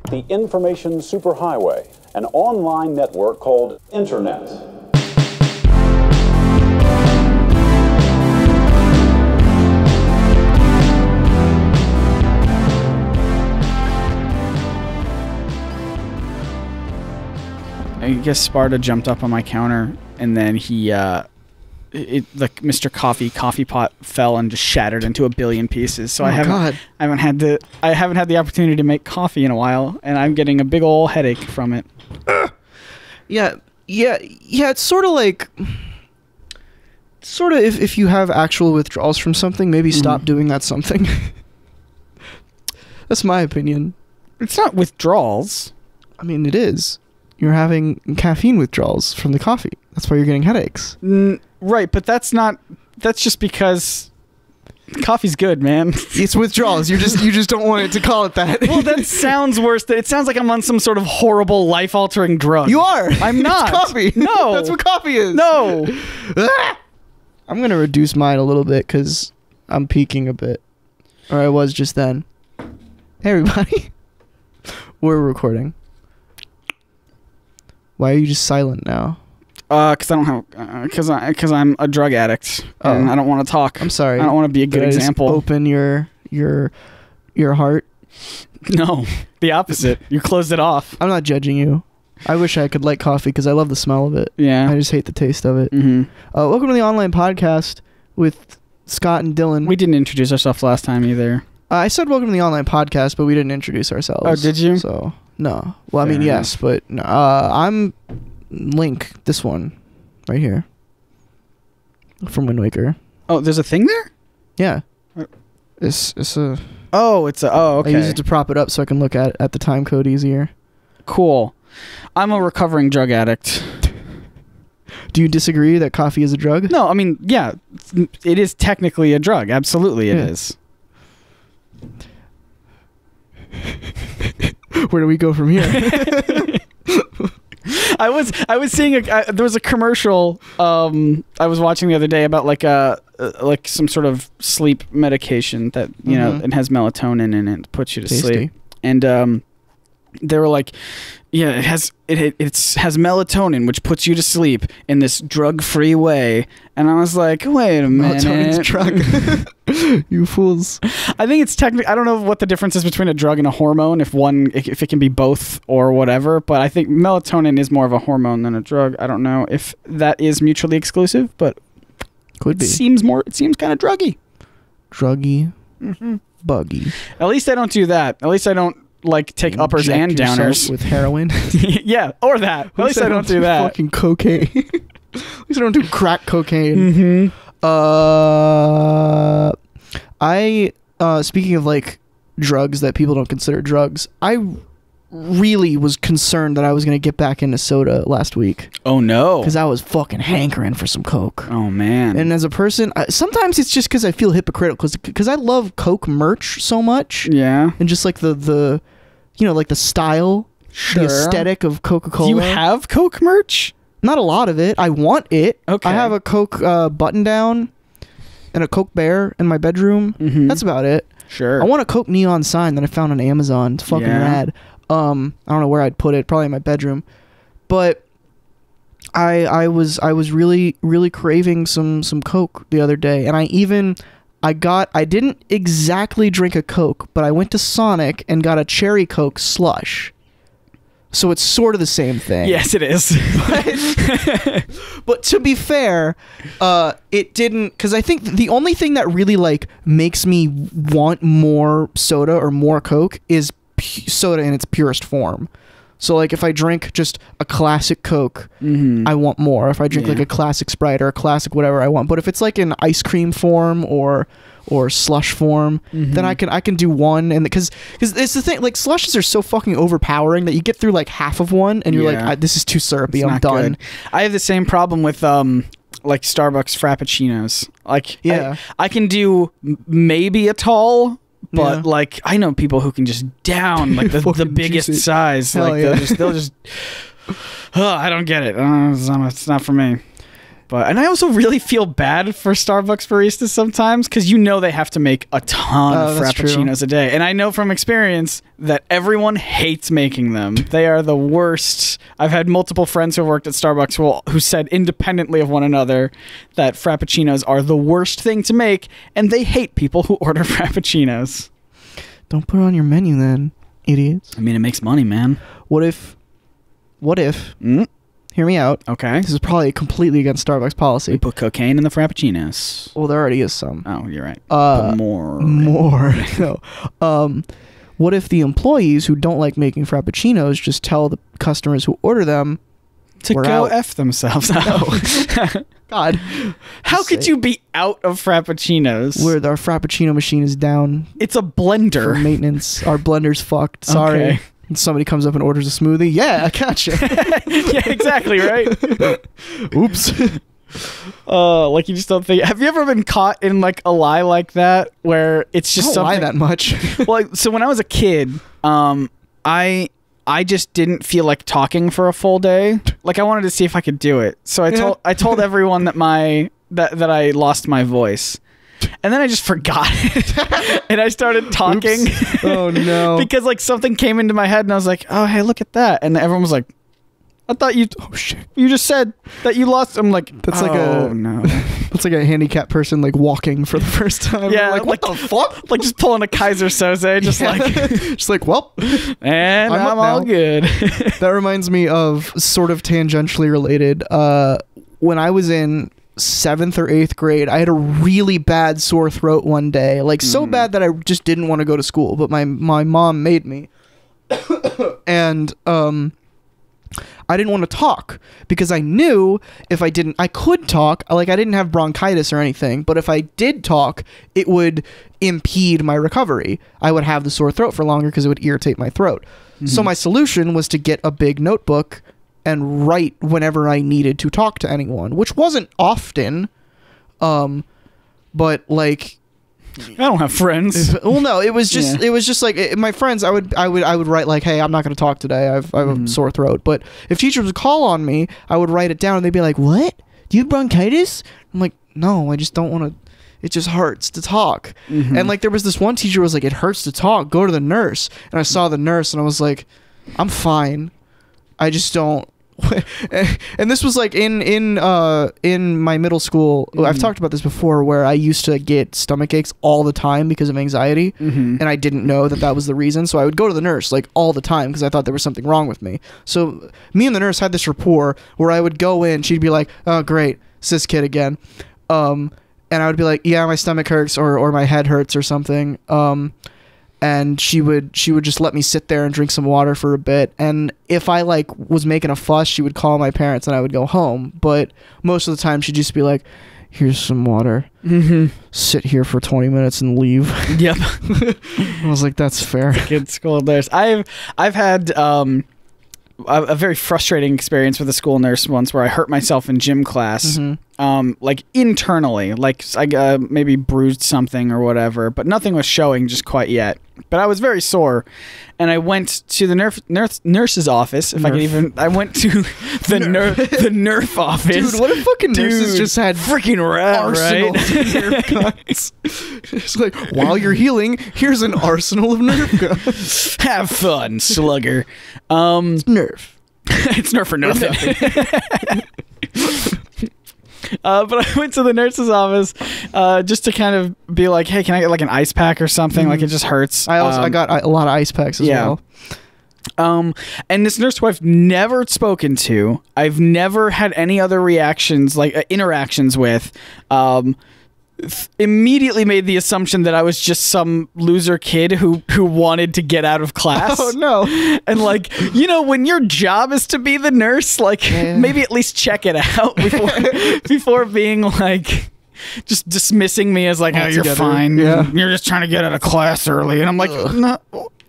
The information superhighway, an online network called Internet. I guess Sparta jumped up on my counter, and then he, like Mr. Coffee pot fell and just shattered into a billion pieces. So I haven't had the opportunity to make coffee in a while, and I'm getting a big ol' headache from it. Yeah. It's sort of like, if you have actual withdrawals from something, maybe stop doing that something. That's my opinion. It's not withdrawals. I mean, it is. You're having caffeine withdrawals from the coffee. That's why you're getting headaches. Right, but that's just because coffee's good, man. It's withdrawals. You just don't want it to call it that. Well, that sounds worse. It sounds like I'm on some sort of horrible life-altering drug. You are. I'm not. It's coffee. No. That's what coffee is. No. I'm going to reduce mine a little bit because I'm peaking a bit. Or I was just then. Hey, everybody. We're recording. Why are you just silent now? Because I don't have. Because I'm a drug addict and I don't want to talk. I'm sorry. I don't want to be a good example. Open your heart. No, the opposite. You closed it off. I'm not judging you. I wish I could like coffee because I love the smell of it. Yeah. I just hate the taste of it. Mm-hmm. Welcome to the online podcast with Scott and Dylan. We didn't introduce ourselves last time either. I said welcome to the online podcast, but we didn't introduce ourselves. Oh, did you? So no. Well, I mean, yes, but no. I'm Link. This one, right here, from Wind Waker. Oh, there's a thing there? Yeah. It's a. Oh, it's a. Oh, okay. I use it to prop it up so I can look at the time code easier. Cool. I'm a recovering drug addict. Do you disagree that coffee is a drug? No, I mean, yeah, it is technically a drug. Absolutely, it is. Where do we go from here? I was seeing there was a commercial I was watching the other day about like some sort of sleep medication that know it has melatonin in it, puts you to sleep, and they were like, yeah, it has melatonin, which puts you to sleep in this drug-free way. And I was like, wait a minute. Melatonin's a drug. You fools. I think it's technically, I don't know what the difference is between a drug and a hormone, if it can be both or whatever, but I think melatonin is more of a hormone than a drug. I don't know if that is mutually exclusive, but could be. It seems kind of druggy. Druggy. Buggy. At least I don't do that. At least I don't like take uppers and downers with heroin. Yeah, or that. At least I don't do that. Fucking cocaine. At least I don't do crack cocaine. Speaking of like drugs that people don't consider drugs, I really was concerned that I was going to get back into soda last week. Oh no. Because I was fucking hankering for some Coke. Oh man. And as a person, sometimes it's just because I feel hypocritical because I love Coke merch so much. Yeah. And just like the like the style, the aesthetic of Coca-Cola. Do you have Coke merch? Not a lot of it. I want it. Okay. I have a Coke button down and a Coke bear in my bedroom. That's about it. Sure. I want a Coke neon sign that I found on Amazon. It's fucking rad. I don't know where I'd put it. Probably in my bedroom. But I was really craving some Coke the other day, and I didn't exactly drink a Coke, but I went to Sonic and got a cherry Coke slush. So it's sort of the same thing. Yes, it is. But to be fair, it didn't, because I think the only thing that really like makes me want more soda or more Coke is soda in its purest form. So like if I drink just a classic Coke, I want more. If I drink like a classic Sprite or a classic whatever, I want. But if it's like in ice cream form or slush form, then I can do one. And because it's the thing, like slushes are so fucking overpowering that you get through like half of one and you're like, this is too syrupy. I'm done. Good. I have the same problem with like Starbucks Frappuccinos. Like I can do maybe a tall. But like I know people who can just down like the biggest size. Hell like they'll just I don't get it. It's not for me. And I also really feel bad for Starbucks baristas sometimes because they have to make a ton of frappuccinos a day. And I know from experience that everyone hates making them. They are the worst. I've had multiple friends who have worked at Starbucks who said independently of one another that frappuccinos are the worst thing to make, and they hate people who order frappuccinos. Don't put it on your menu then, idiots. I mean, it makes money, man. What if... Hear me out. Okay. This is probably completely against Starbucks policy. We put cocaine in the frappuccinos. Well, there already is some. Oh, you're right. Put more. No. What if the employees who don't like making frappuccinos just tell the customers who order them to go F themselves out? God. How could you be out of frappuccinos? Where our frappuccino machine is down. It's a blender. For maintenance. Our blender's fucked. Sorry. Okay. And somebody comes up and orders a smoothie. Yeah, I gotcha. Yeah, exactly, right? Oops. Like you just don't think. Have you ever been caught in like a lie like that where it's just don't lie something that much? Well, so when I was a kid, I just didn't feel like talking for a full day. Like I wanted to see if I could do it. So I told everyone that that I lost my voice. And then I just forgot it. And I started talking. Oops. Oh no. Because like something came into my head and I was like, "Oh, hey, look at that." And everyone was like, "I thought you you just said that you lost." I'm like, that's no. That's like a handicapped person like walking for the first time. Yeah, like what the fuck? Like just pulling a Kaiser Soze, just like well, and I'm all good. That reminds me of sort of tangentially related. When I was in 7th or 8th grade, I had a really bad sore throat one day, like so bad that I just didn't want to go to school, but my mom made me. And I didn't want to talk because I knew if I could talk, like I didn't have bronchitis or anything, but if I did talk, it would impede my recovery. I would have the sore throat for longer because it would irritate my throat. So my solution was to get a big notebook and write whenever I needed to talk to anyone, which wasn't often, but like, I don't have friends. Well, no, it was just like my friends. I would write like, "Hey, I'm not going to talk today. I have a sore throat." But if teachers would call on me, I would write it down, and they'd be like, "What? Do you have bronchitis?" I'm like, "No, I just don't want to. It just hurts to talk." And like there was this one teacher who was like, "It hurts to talk. Go to the nurse." And I saw the nurse, and I was like, "I'm fine. I just don't." And this was like in my middle school. I've talked about this before, where I used to get stomach aches all the time because of anxiety, and I didn't know that was the reason. So I would go to the nurse like all the time because I thought there was something wrong with me. So me and the nurse had this rapport where I would go in, she'd be like, "Oh great, it's this kid again," and I would be like, "Yeah, my stomach hurts or my head hurts or something." And she would just let me sit there and drink some water for a bit, and if I like was making a fuss, she would call my parents and I would go home. But most of the time she'd just be like, "Here's some water, sit here for 20 minutes and leave." Yep. I was like, that's fair. Good school nurse. I've had a very frustrating experience with a school nurse once where I hurt myself in gym class, like internally, like I maybe bruised something or whatever, but nothing was showing just quite yet. But I was very sore, and I went to the nurse's office. If I could even, I went to the Nerf office. Dude, what if fucking nurses just had freaking arsenal of Nerf guns? It's like, while you're healing, here's an arsenal of Nerf guns. Have fun, slugger. It's Nerf. It's Nerf for nothing. But I went to the nurse's office just to kind of be like, "Hey, can I get like an ice pack or something? Like it just hurts." I got a lot of ice packs as well. And this nurse who I've never spoken to, I've never had any other reactions, like interactions with, immediately made the assumption that I was just some loser kid who wanted to get out of class. Oh no. And like, when your job is to be the nurse, like maybe at least check it out before being like just dismissing me as like, "Oh, you're fine. Yeah. You're just trying to get out of class early." And I'm like, "No,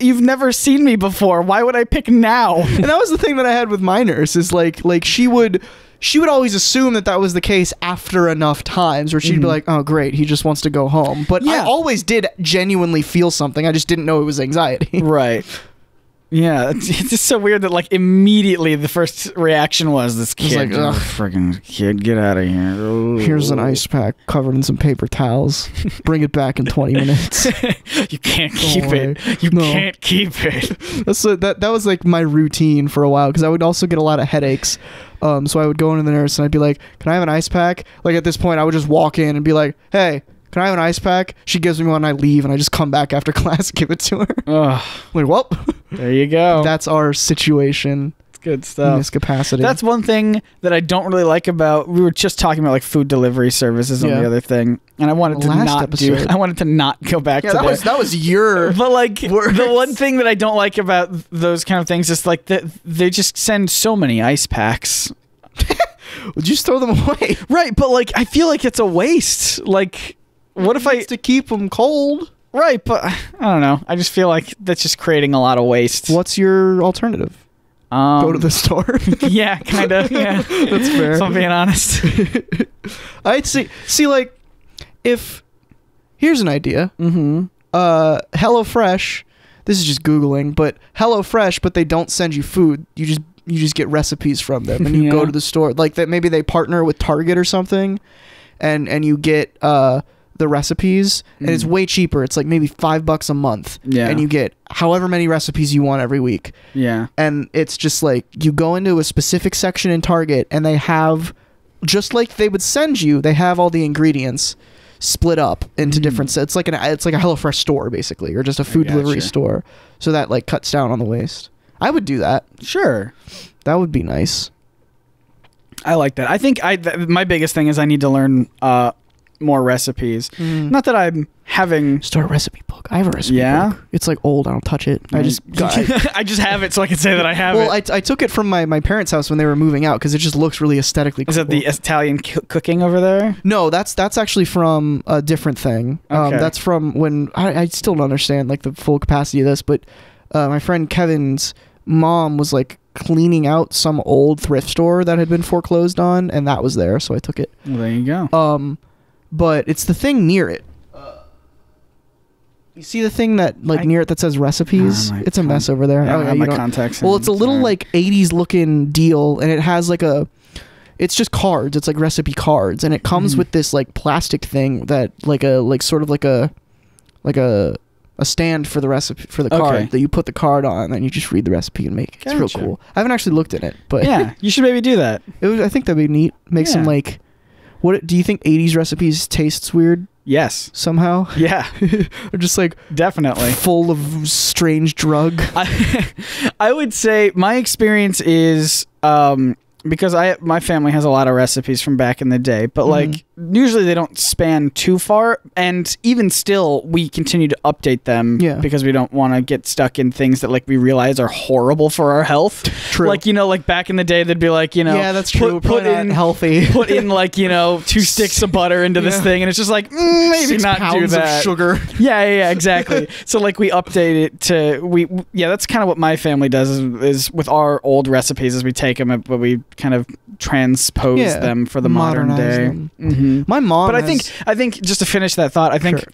you've never seen me before. Why would I pick now?" And that was the thing that I had with my nurse is like she would always assume that was the case after enough times, where she'd be like, "Oh great, he just wants to go home." But I always did genuinely feel something. I just didn't know it was anxiety. Right. Yeah, it's just so weird that like immediately the first reaction was this kid, like, ugh. freaking kid, get out of here. Here's an ice pack covered in some paper towels. Bring it back in 20 minutes. You can't keep it. You can't keep it. That was like my routine for a while because I would also get a lot of headaches. So I would go into the nurse and I'd be like, "Can I have an ice pack?" Like at this point, I would just walk in and be like, "Hey, can I have an ice pack?" She gives me one, I leave, and I just come back after class and give it to her. Ugh. Like, well, there you go. That's our situation. It's good stuff. In this capacity. That's one thing that I don't really like about. We were just talking about like food delivery services on the other thing, and I wanted to not go back to that was your. But like words. the one thing that I don't like about those kind of things is like that they just send so many ice packs. Would you just throw them away? Right, but like I feel like it's a waste. Like. What if I to keep them cold? Right, but I don't know. I just feel like that's just creating a lot of waste. What's your alternative? Go to the store. Yeah, kind of. Yeah, that's fair. If I'm being honest. I'd see like if here's an idea. Mm-hmm. HelloFresh. This is just Googling, but HelloFresh, but they don't send you food. You just get recipes from them, and you go to the store. Like that, maybe they partner with Target or something, and you get the recipes, and it's way cheaper. It's like maybe $5 a month, and you get however many recipes you want every week. Yeah, and it's just like you go into a specific section in Target, and they have, just like they would send you, they have all the ingredients split up into different. It's like a HelloFresh store basically, or just a food delivery store. So that like cuts down on the waste. I would do that. Sure, that would be nice. I like that. I think my biggest thing is I need to learn more recipes. Not that I'm having start a recipe book. I have a recipe book. It's like old. I don't touch it. I just have it so I can say that I have it. Well, I took it from my parents' house when they were moving out because it just looks really aesthetically cool. Is that the Italian cooking over there? No, that's actually from a different thing. Okay. That's from when I still don't understand like the full capacity of this, but my friend Kevin's mom was like cleaning out some old thrift store that had been foreclosed on, and that was there, so I took it. Well, there you go. But it's the thing near it. You see the thing that like near it that says recipes? It's a mess over there. Yeah, my contacts. Well, it's a little like 80s looking deal, and it has like it's just cards. It's like recipe cards, and it comes with this like plastic thing that sort of like a stand for the recipe for the card that you put the card on, and you just read the recipe and make it. It's real cool. I haven't actually looked at it, but yeah, you should maybe do that. I think that'd be neat. Make some like. What do you think? 80s recipes tastes weird? Yes. Somehow? Yeah. Or just like definitely full of strange drug? I would say my experience is because my family has a lot of recipes from back in the day, but like usually they don't span too far, and even still we continue to update them because we don't want to get stuck in things that like we realize are horrible for our health. True. Like, you know, like back in the day they'd be like, you know, yeah, that's true. Put in healthy. Put in like, you know, 2 sticks of butter into this thing, and it's just like maybe 6 not pounds do that. Of sugar. Yeah, exactly. So like we update it to that's kind of what my family does is with our old recipes is we take them but we kind of transpose them for the modern day. My mom. But I think just to finish that thought, I think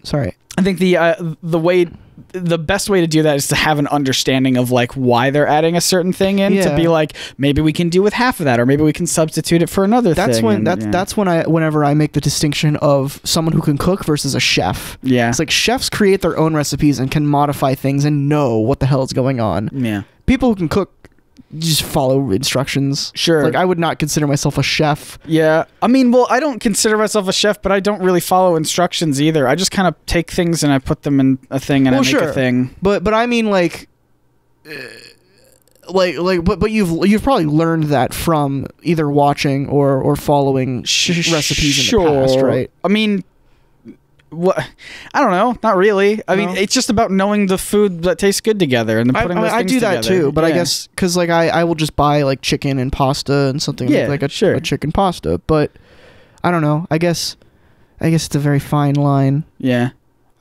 I think the best way to do that is to have an understanding of like why they're adding a certain thing in, to be like, maybe we can do with half of that, or maybe we can substitute it for another thing. That's whenever I make the distinction of someone who can cook versus a chef. Yeah. It's like chefs create their own recipes and can modify things and know what the hell is going on. Yeah. People who can cook just follow instructions. Sure. Like, I would not consider myself a chef. Yeah. I mean, well, I don't consider myself a chef, but I don't really follow instructions either. I just kind of take things and I put them in a thing and I make a thing. But I mean, like you've probably learned that from either watching or following recipes in the past, right? I mean, what? I don't know. Not really. I mean, it's just about knowing the food that tastes good together and then putting those things together. I do that too, but I guess because like I will just buy like chicken and pasta and something like a chicken pasta. But I don't know. I guess it's a very fine line. Yeah.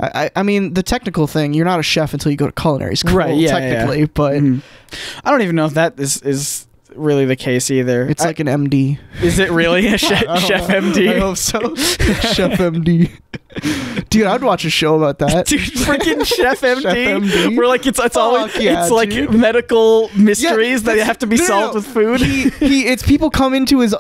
I mean, the technical thing, you're not a chef until you go to culinary school, right? Yeah, technically, but I don't even know if that is really the case either. It's like an MD. Is it really a chef MD? I hope so. Chef MD. Dude, I'd watch a show about that. Dude, freaking Chef MD. Chef MD. Where like it's always yeah, it's like dude. medical mysteries that have to be No, solved with food. It's people come into his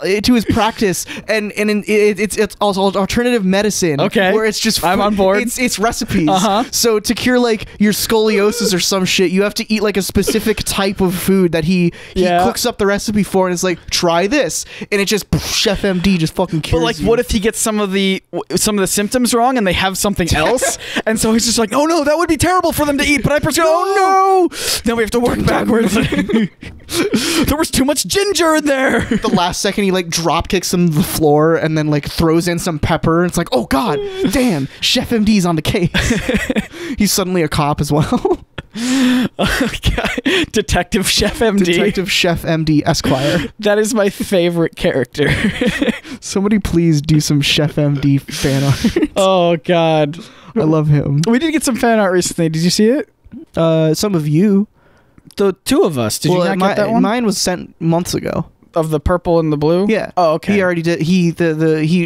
practice and it's also alternative medicine. Okay. Where it's just I'm on board. It's recipes. Uh-huh. So to cure like your scoliosis or some shit, you have to eat like a specific type of food that he cooks up the recipe for, and it's like, try this, and it just Chef MD just fucking cures. But like, you. what if he gets some of the symptoms wrong and they have something else, and so he's just like, oh no, that would be terrible for them to eat. But I prescribe. Oh no! Then we have to work backwards. There was too much ginger in there. The last second he like drop kicks him to the floor and then like throws in some pepper, and it's like, oh god, damn, Chef MD's on the case. He's suddenly a cop as well. Detective Chef MD. Detective Chef MD Esquire. That is my favorite character. Somebody please do some Chef MD fan art. Oh god, I love him. we did get some fan art recently. Did you see it? Some of you. The two of us. Did you not get that one? Mine was sent months ago. Of the purple and the blue? Yeah. Oh, okay. He already did. He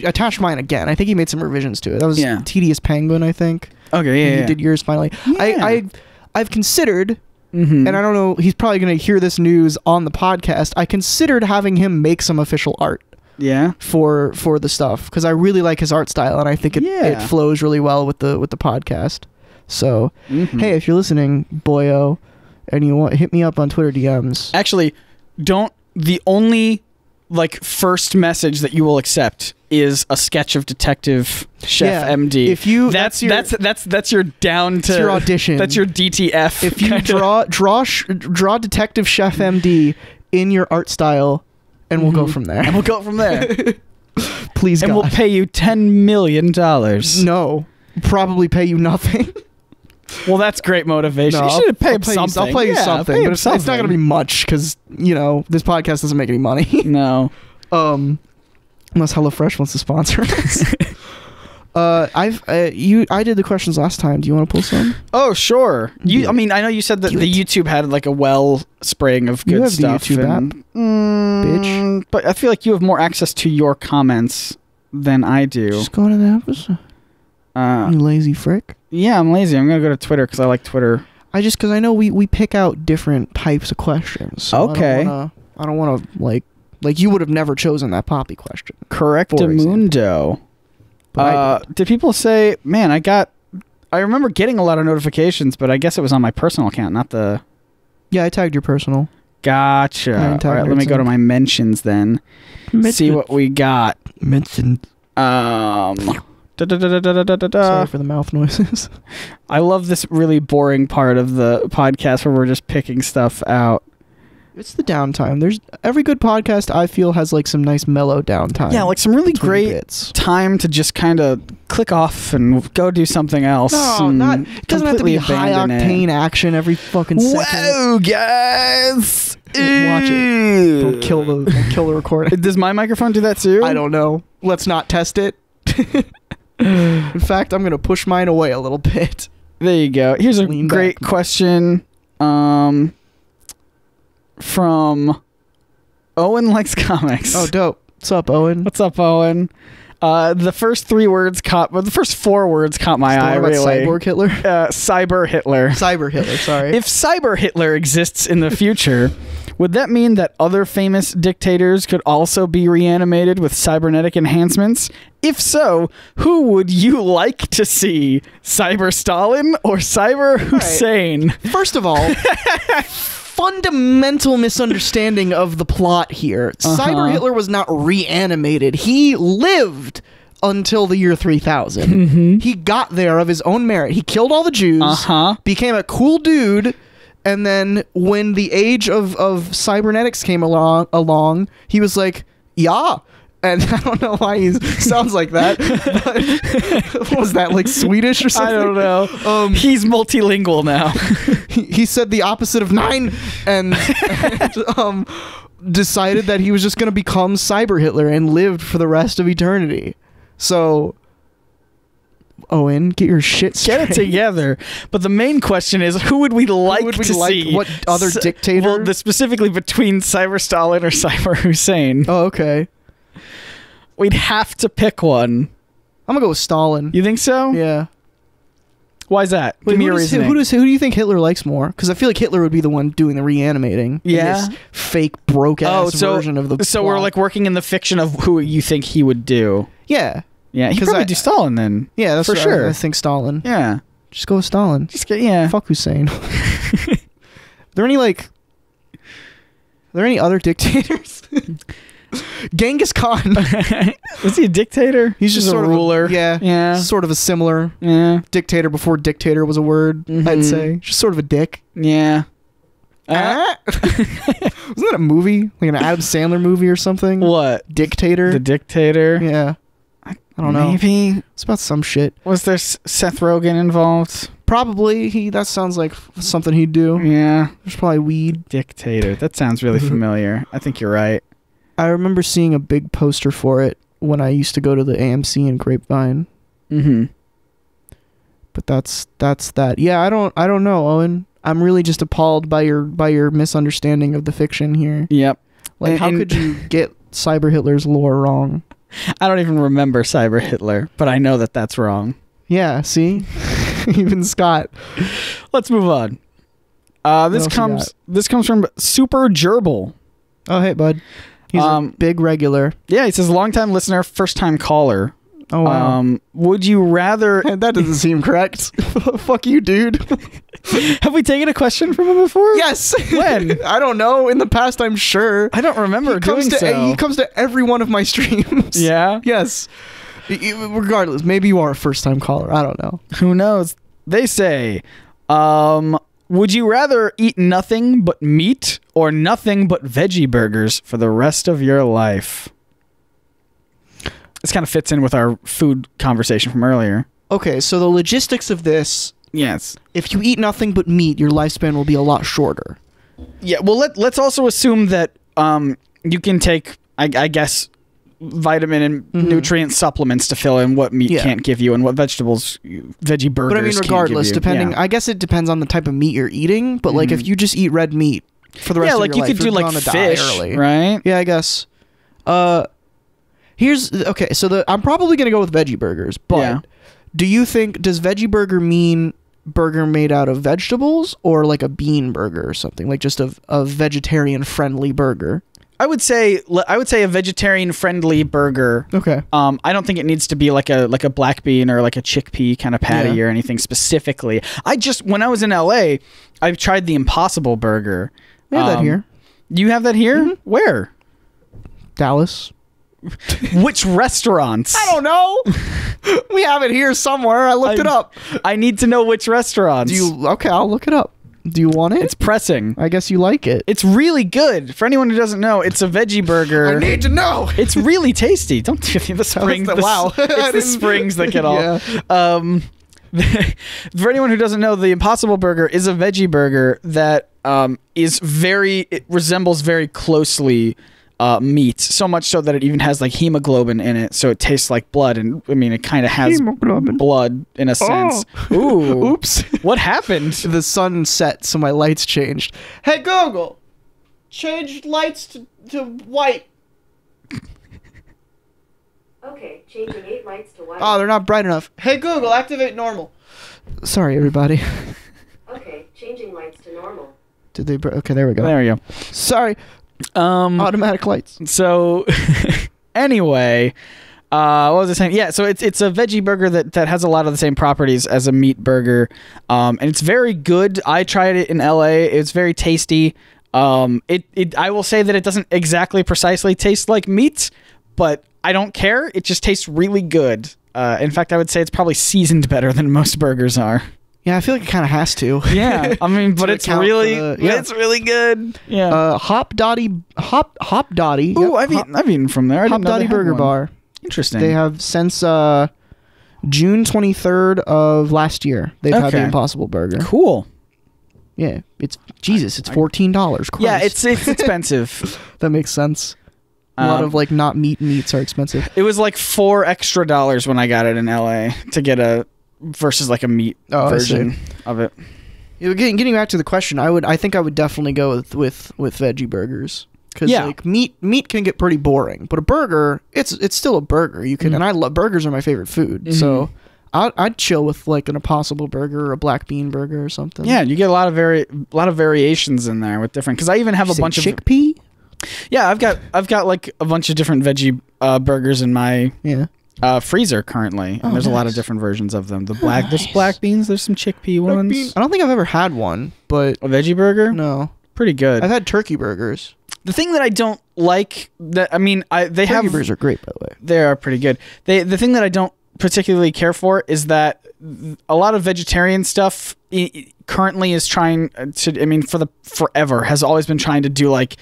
attached mine again. I think he made some revisions to it. That was Tedious Penguin, I think. Okay, yeah. He did yours finally. Yeah. I've considered, and I don't know, he's probably going to hear this news on the podcast. I considered having him make some official art. Yeah. For the stuff, because I really like his art style, and I think it flows really well with the podcast. So, hey, if you're listening, boyo, and you want, hit me up on Twitter DMs. Actually, the only like first message that you will accept is a sketch of Detective Chef MD. If you that's your down to your audition. That's your DTF. If you draw Detective Chef MD in your art style, and we'll go from there. And we'll go from there. Please, and God. we'll pay you $10 million. No, probably pay you nothing. Well, that's great motivation. No, you should pay him something. I'll pay you something, but it's not going to be much because this podcast doesn't make any money. No. Unless HelloFresh wants to sponsor us. I did the questions last time. Do you want to pull some? Oh, sure. I mean, I know you said that the YouTube had like a wellspring of good stuff. You have the YouTube app, bitch. But I feel like you have more access to your comments than I do. Just go to the episode. You lazy frick. Yeah, I'm lazy. I'm gonna go to Twitter because I like Twitter. Because I know we pick out different types of questions. So okay. I don't want to like you would have never chosen that Poppy question. Correctamundo. Did people say, man, I remember getting a lot of notifications, but I guess it was on my personal account, not the... Yeah, I tagged your personal. Gotcha. All right, let me go to my mentions then. See what we got. Mentioned. Sorry for the mouth noises. I love this really boring part of the podcast where we're just picking stuff out. It's the downtime. There's every good podcast I feel has like some nice mellow downtime. Yeah, like some really great time to just kind of click off and go do something else. No, it doesn't have to be high octane action every fucking second. Whoa, guys! Watch it. Don't kill the recording. Does my microphone do that too? I don't know. Let's not test it. In fact, I'm gonna push mine away a little bit. There you go. Here's a great question from Owen Likes Comics. Oh, dope. What's up, Owen? What's up, Owen? The first four words caught my eye, really. Cyborg Hitler? Cyber Hitler. Cyber Hitler, sorry. If Cyber Hitler exists in the future, would that mean that other famous dictators could also be reanimated with cybernetic enhancements? If so, who would you like to see? Cyber Stalin or Cyber Hussein? Right. First of all, fundamental misunderstanding of the plot here. Cyber Hitler was not reanimated. He lived until the year 3000. He got there of his own merit. He killed all the Jews, became a cool dude, and then when the age of cybernetics came along, he was like, yeah. And I don't know why he sounds like that. But was that like Swedish or something? I don't know. He's multilingual now. He said the opposite of 9 and decided that he was just going to become Cyber Hitler and lived for the rest of eternity. So, Owen, get your shit straight. Get it together. But the main question is, who would we like to see? What other dictator? Well, specifically between Cyber Stalin or Cyber Hussein. Oh, okay. We'd have to pick one. I'm gonna go with Stalin. You think so? Yeah. Why is that? Give me your reasoning. Who do you think Hitler likes more? Because I feel like Hitler would be the one doing the reanimating. Yeah. In this fake broke ass version of the. So plot. we're like working in the fiction of who you think he would do. Yeah. Yeah, he'd probably do Stalin then. Yeah, that's for sure. I think Stalin. Yeah. Just go with Stalin. Yeah. Fuck Hussein. Are there any other dictators? Genghis Khan. Was he a dictator? He's just sort a of ruler. Yeah. Sort of a similar dictator before dictator was a word, I'd say. Just sort of a dick. Yeah. Wasn't that a movie? Like an Adam Sandler movie or something? What? Dictator? The Dictator? Yeah. I don't know. Maybe. It's about some shit. Was there Seth Rogen involved? Probably. That sounds like something he'd do. Yeah. There's probably weed. Dictator. That sounds really familiar. I think you're right. I remember seeing a big poster for it when I used to go to the AMC in Grapevine. Mm-hmm. But that's that. Yeah, I don't know, Owen. I'm really just appalled by your misunderstanding of the fiction here. Yep. Like, how could you get Cyber Hitler's lore wrong? I don't even remember Cyber Hitler, but I know that that's wrong. Yeah, see? Even Scott. Let's move on. This comes from Super Gerbil. Oh, hey, bud. He's a big regular. Yeah, he says, long-time listener, first-time caller. Oh, wow. Would you rather... That doesn't seem correct. Fuck you, dude. Have we taken a question from him before? Yes. When? I don't know. In the past, I'm sure. I don't remember doing so. He comes to every one of my streams. Yeah? Yes. Regardless, maybe you are a first-time caller. I don't know. Who knows? They say, would you rather eat nothing but meat or nothing but veggie burgers for the rest of your life? This kind of fits in with our food conversation from earlier. Okay, so the logistics of this... Yes. If you eat nothing but meat, your lifespan will be a lot shorter. Yeah, well, let's also assume that you can take, I guess, vitamin and nutrient supplements to fill in what meat can't give you and what veggie burgers. But I mean, regardless, depending, I guess it depends on the type of meat you're eating. But like, if you just eat red meat for the rest of your life, you could do like fish, right? Yeah, I guess. Okay, so I'm probably gonna go with veggie burgers. But do you think, does veggie burger mean burger made out of vegetables or like a bean burger or something, like just a vegetarian friendly burger? I would say a vegetarian friendly burger. Okay. I don't think it needs to be like a black bean or like a chickpea kind of patty or anything specifically. When I was in LA, I tried the Impossible Burger. We have that here. You have that here? Mm-hmm. Where? Dallas. Which restaurants? I don't know. We have it here somewhere. I looked it up. I need to know which restaurants. Okay, I'll look it up. Do you want it? It's pressing. I guess you like it. It's really good. For anyone who doesn't know, it's a veggie burger. I need to know. It's really tasty. Don't do the springs. Wow. It's the springs that get all. Yeah. For anyone who doesn't know, the Impossible Burger is a veggie burger that it resembles very closely meat, so much so that it even has like hemoglobin in it, so it tastes like blood. And I mean, it kind of has blood in a sense. Ooh. Oops. What happened? The sun set, so my lights changed. Hey Google, change lights to white. Okay, changing 8 lights to white. Oh, they're not bright enough. Hey Google, activate normal. Sorry, everybody. Okay, changing lights to normal. Did they? Okay, there we go. There we go. Sorry. Automatic lights. So anyway, what was I saying? Yeah, so it's a veggie burger that has a lot of the same properties as a meat burger, and it's very good. I tried it in LA. It's very tasty. I will say that it doesn't exactly precisely taste like meat, but I don't care. It just tastes really good. In fact, I would say it's probably seasoned better than most burgers are. Yeah, I feel like it kind of has to. Yeah, I mean, but it's really, it's really good. Yeah. Hop Dotty. Ooh, I've eaten from there. Hop Dotty Burger Bar. Interesting. They have since June 23rd of last year. They've had the Impossible Burger. Cool. Yeah, it's $14. Christ. Yeah, it's expensive. That makes sense. A lot of like not meats are expensive. It was like $4 extra when I got it in LA to get versus like a meat version of it. Getting back to the question, I think I would definitely go with veggie burgers. because Yeah. like meat can get pretty boring, but a burger, it's still a burger. You can, and I love burgers are my favorite food, so I'd chill with like an Impossible Burger or a black bean burger or something. Yeah, you get a lot of variations in there with different. Because I even have a bunch of chickpea. Yeah, I've got like a bunch of different veggie burgers in my freezer currently, and there's a lot of different versions of them. There's black beans, there's some chickpea ones. I don't think I've ever had one, but A veggie burger? no, Pretty good. I've had turkey burgers. The thing that I don't like they Turkey burgers are great, by the way. They are pretty good. The thing that I don't particularly care for is that a lot of vegetarian stuff currently is trying to, I mean, forever has always been trying to do like,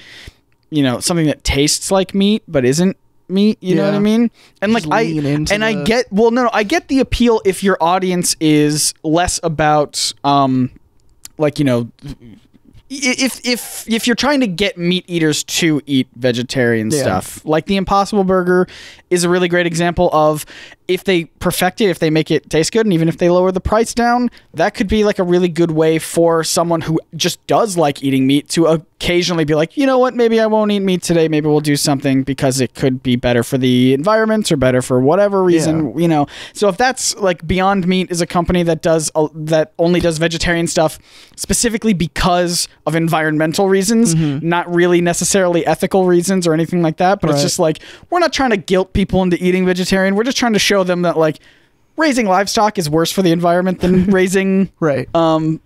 you know, something that tastes like meat but isn't meat, you know what I mean? And like I get the appeal if your audience is less about like, you know, if you're trying to get meat eaters to eat vegetarian stuff, like the Impossible Burger is a really great example of, if they perfect it, if they make it taste good, and even if they lower the price down, that could be like a really good way for someone who just does like eating meat to occasionally be like, you know what, maybe I won't eat meat today, maybe we'll do something because it could be better for the environment or better for whatever reason, you know. So if that's like Beyond Meat is a company that only does vegetarian stuff specifically because of environmental reasons, not really necessarily ethical reasons or anything like that, but it's just like, we're not trying to guilt people into eating vegetarian, we're just trying to show them that like raising livestock is worse for the environment than raising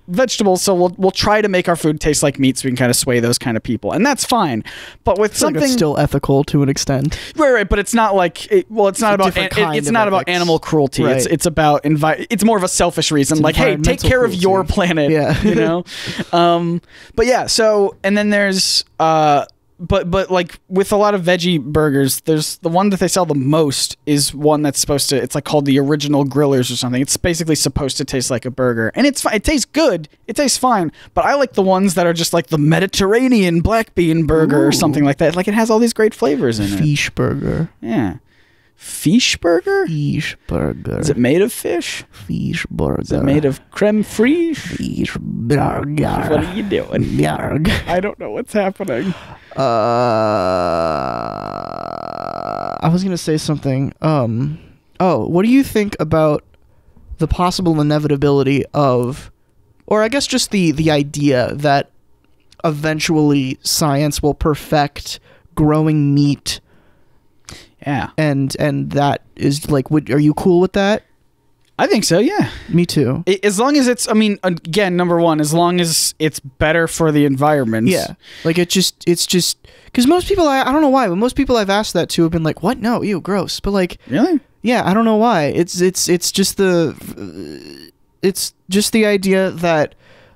vegetables, so we'll try to make our food taste like meat so we can kind of sway those kind of people, and that's fine. But with something it's still ethical to an extent, right, but it's not like it's not about animal cruelty. It's about it's more of a selfish reason, like, hey, take care of your planet, you know. But yeah, so, and then there's but like with a lot of veggie burgers, there's the one that they sell the most is one that's supposed to, it's like called the Original Grillers or something. It's basically supposed to taste like a burger, and it's fine. It tastes good. It tastes fine. But I like the ones that are just like the Mediterranean black bean burger or something like that. Like, it has all these great flavors in it. Fish burger. Yeah. Fish burger? Fish burger. Is it made of fish? Fish burger. Is it made of creme fraiche? Fish burger. What are you doing? Yarg. I don't know what's happening. I was gonna say something. What do you think about the possible inevitability of, or I guess just the idea that eventually science will perfect growing meat? Yeah. And that is like, are you cool with that? I think so, yeah. Me too. As long as it's, I mean, again, number one, as long as it's better for the environment. Yeah. Like, it's just, because most people, I don't know why, but most people I've asked that to have been like, what? No, ew, gross. But like, really? Yeah, I don't know why. It's just the idea that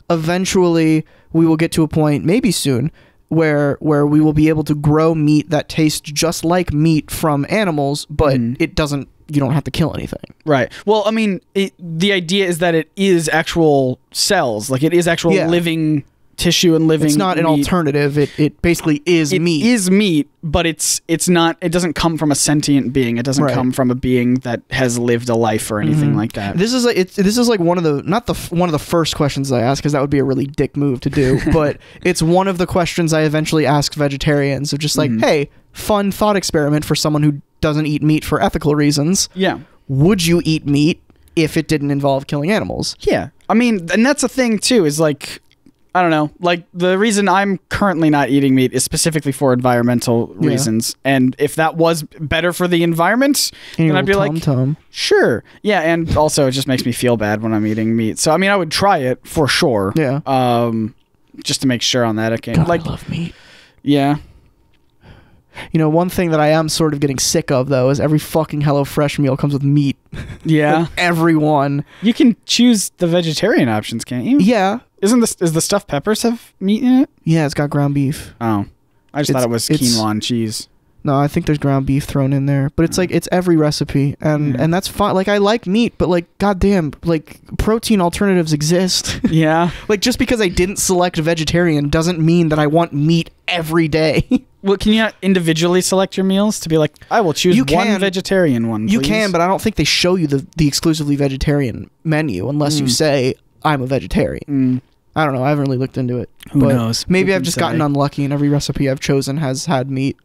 eventually we will get to a point, maybe soon, where we will be able to grow meat that tastes just like meat from animals, but it doesn't, you don't have to kill anything. Right. Well, I mean, the idea is that it is actual cells, like it is actual living tissue and living. It's not an alternative. It basically is meat. It is meat, but it's not. It doesn't come from a sentient being. It doesn't come from a being that has lived a life or anything like that. This is like one of the first questions I ask, because that would be a really dick move to do. But it's one of the questions I eventually ask vegetarians, of just like, hey, fun thought experiment for someone who doesn't eat meat for ethical reasons. Yeah. Would you eat meat if it didn't involve killing animals? Yeah. I mean, and that's the thing too, is like, I don't know, like the reason I'm currently not eating meat is specifically for environmental reasons. And if that was better for the environment, then I'd be like, sure. Yeah. And also it just makes me feel bad when I'm eating meat. So, I mean, I would try it for sure. Yeah. Just to make sure on that. Okay. God, like, I love meat. Yeah. You know, one thing that I am sort of getting sick of, though, is every fucking HelloFresh meal comes with meat. Yeah. Like, everyone. You can choose the vegetarian options, can't you? Yeah. Is the stuffed peppers have meat in it? Yeah, it's got ground beef. Oh. I just thought it was quinoa and cheese. No, I think there's ground beef thrown in there. But it's like, it's every recipe. And that's fine. Like, I like meat, but like, goddamn, like, protein alternatives exist. Yeah. Like, just because I didn't select vegetarian doesn't mean that I want meat every day. Well, can you not individually select your meals to be like, I will choose one vegetarian one, please? You can, but I don't think they show you the exclusively vegetarian menu unless you say, I'm a vegetarian. I don't know. I haven't really looked into it. Who but knows? Maybe Who I've can just say? gotten unlucky, and every recipe I've chosen has had meat.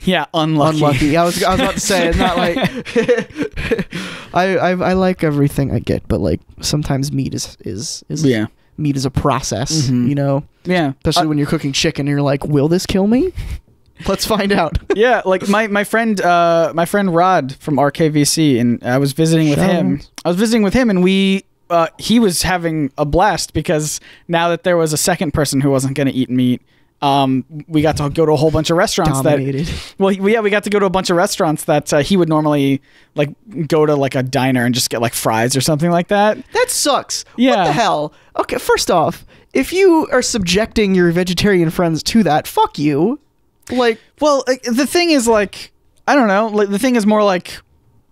Yeah, unlucky. Yeah, I was about to say, it's not like I like everything I get, but like sometimes meat is Yeah. meat is a process, Mhm. you know. Yeah. Especially when you're cooking chicken, and you're like, will this kill me? Let's find out. Yeah, like my friend Rod from RKVC, and I was visiting with Shout him. out. I was visiting with him, and he was having a blast because now that there was a second person who wasn't going to eat meat, we got to go to a whole bunch of restaurants Dominated. we got to go to a bunch of restaurants that he would normally like go to like a diner and just get like fries or something like that. That sucks. Yeah. What the hell? Okay, first off, if you are subjecting your vegetarian friends to that, fuck you. Like, Well, the thing is, like, I don't know. Like, the thing is more like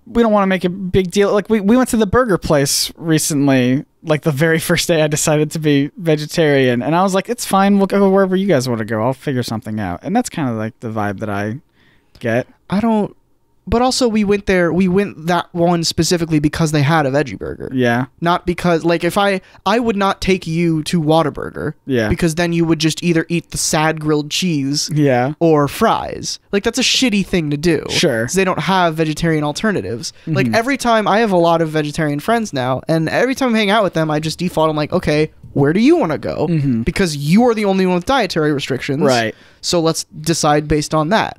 we don't want to make a big deal. Like, we went to the burger place recently, like the very first day I decided to be vegetarian, and I was like, it's fine. We'll go wherever you guys want to go. I'll figure something out. And that's kind of like the vibe that I get. I don't. But also, we went that one specifically because they had a veggie burger. Yeah. Not because, like, if I would not take you to Whataburger. Yeah. Because then you would just either eat the sad grilled cheese Yeah. or fries. Like, that's a shitty thing to do. Sure. 'Cause they don't have vegetarian alternatives. Like, every time, I have a lot of vegetarian friends now, and every time I hang out with them, I just default, I'm like, okay, where do you want to go? Because you are the only one with dietary restrictions. Right. So let's decide based on that.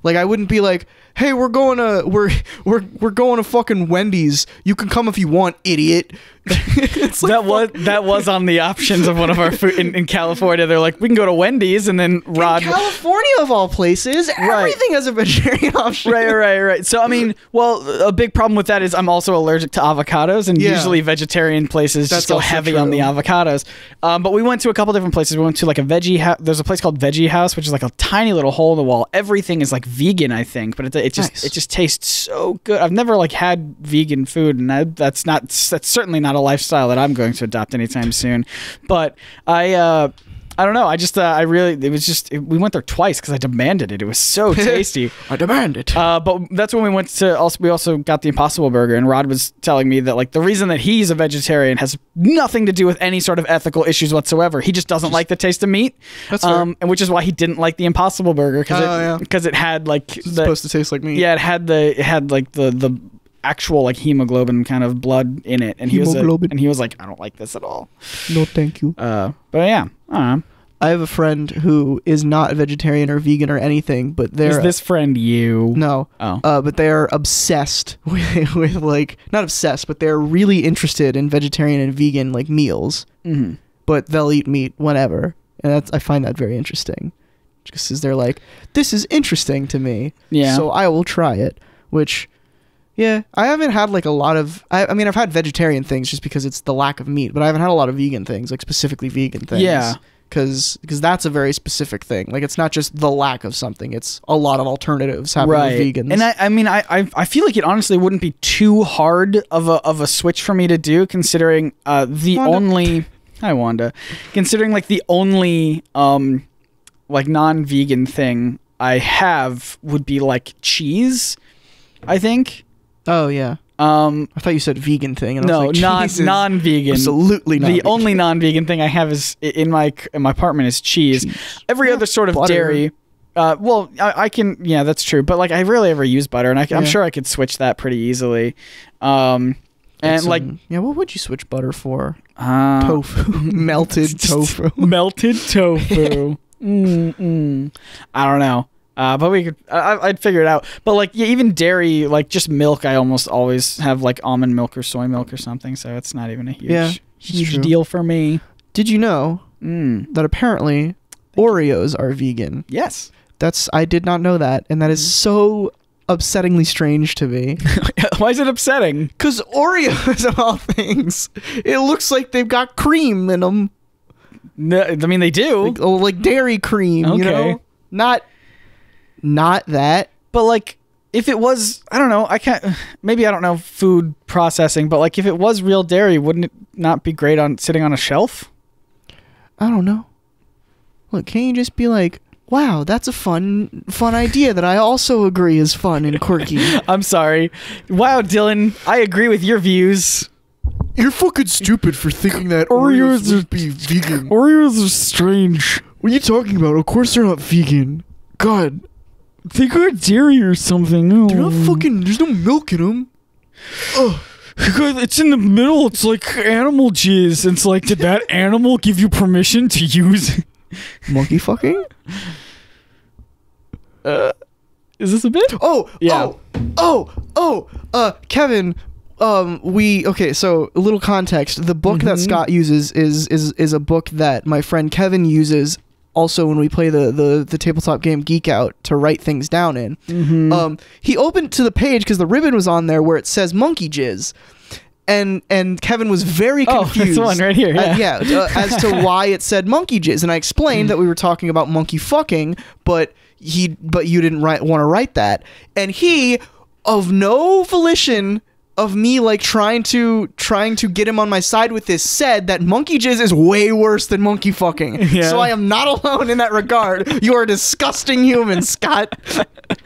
Like, I wouldn't be like, hey, we're going to fucking Wendy's. You can come if you want, idiot. It's like, that was on the options of one of our food in California. They're like, we can go to Wendy's, and then Rod. in California of all places, everything has a vegetarian option. Right. So I mean, well, a big problem with that is I'm also allergic to avocados, and Yeah. usually vegetarian places That's just go also heavy true. on the avocados. But we went to a couple different places. We went to like a veggie house. There's a place called Veggie House, which is like a tiny little hole in the wall. Everything is like vegan, I think, but it just tastes so good. I've never like had vegan food, and that's certainly not a lifestyle that I'm going to adopt anytime soon. But I don't know. We went there twice because I demanded it. It was so tasty. I demand it. But that's when we went to we also got the Impossible Burger, and Rod was telling me that like the reason that he's a vegetarian has nothing to do with any sort of ethical issues whatsoever. He just doesn't like the taste of meat. That's fair. And which is why he didn't like the Impossible Burger because it had like It's supposed to taste like meat. yeah, it had the actual like hemoglobin kind of blood in it, and he was like, I don't like this at all. No, thank you. But yeah, I don't know. I have a friend who is not a vegetarian or vegan or anything, but they're Is this friend you? no. Oh. But they are obsessed with like, not obsessed, but they're really interested in vegetarian and vegan like meals. Mm-hmm. But they'll eat meat whenever, and I find that very interesting. Just because they're like, this is interesting to me, Yeah. so I will try it. Which, yeah, I haven't had like a lot of. I mean, I've had vegetarian things just because it's the lack of meat, but I haven't had a lot of vegan things, like specifically vegan things. Yeah. Because that's a very specific thing. Like, it's not just the lack of something; it's a lot of alternatives happening Right. with vegans. And I mean, I feel like it honestly wouldn't be too hard of a switch for me to do, considering the Wanda. only. Hi, Wanda. Considering like the only like non-vegan thing I have would be like cheese, I think. Oh yeah. I thought you said vegan thing. And I No, was like, Jesus, non-vegan. Absolutely not. The only non-vegan thing I have is in my apartment is cheese. Every other sort of butter. dairy. Well, I can. Yeah, that's true. But like, I rarely ever use butter, and I'm sure I could switch that pretty easily. And like, yeah, what would you switch butter for? uh, Tofu, melted tofu. melted tofu. I don't know. But we could. I'd figure it out. But like, yeah, even dairy, like just milk, I almost always have like almond milk or soy milk or something. So it's not even a huge true. deal for me. Did you know that apparently Oreos are vegan? Yes. I did not know that, and that is so upsettingly strange to me. Why is it upsetting? Because Oreos, of all things, it looks like they've got cream in them. No, I mean they do. Like dairy cream, you Okay. know? Not that. But like, if it was, I don't know, maybe I don't know food processing, but like if it was real dairy, wouldn't it not be great on sitting on a shelf? I don't know. Look, can't you just be like, wow, that's a fun idea that I also agree is fun and quirky. I'm sorry. Wow, Dylan, I agree with your views. You're fucking stupid for thinking that Oreos would be vegan. Oreos are strange. What are you talking about? Of course they're not vegan. God. They got dairy or something. They're not fucking... There's no milk in them. Ugh. It's in the middle. It's like animal jizz. It's like, did that animal give you permission to use... Monkey fucking? Is this a bit? Yeah. Kevin, okay, so a little context. The book that Scott uses is a book that my friend Kevin uses also when we play the tabletop game Geek Out to write things down in. He opened to the page because the ribbon was on there where it says monkey jizz. And Kevin was very confused. Oh, this one right here. Yeah, as to why it said monkey jizz, and I explained that we were talking about monkey fucking, but you didn't want to write that, and he, of no volition of me like trying to get him on my side with this, said that monkey jizz is way worse than monkey fucking. Yeah. So I am not alone in that regard. You are a disgusting human, Scott.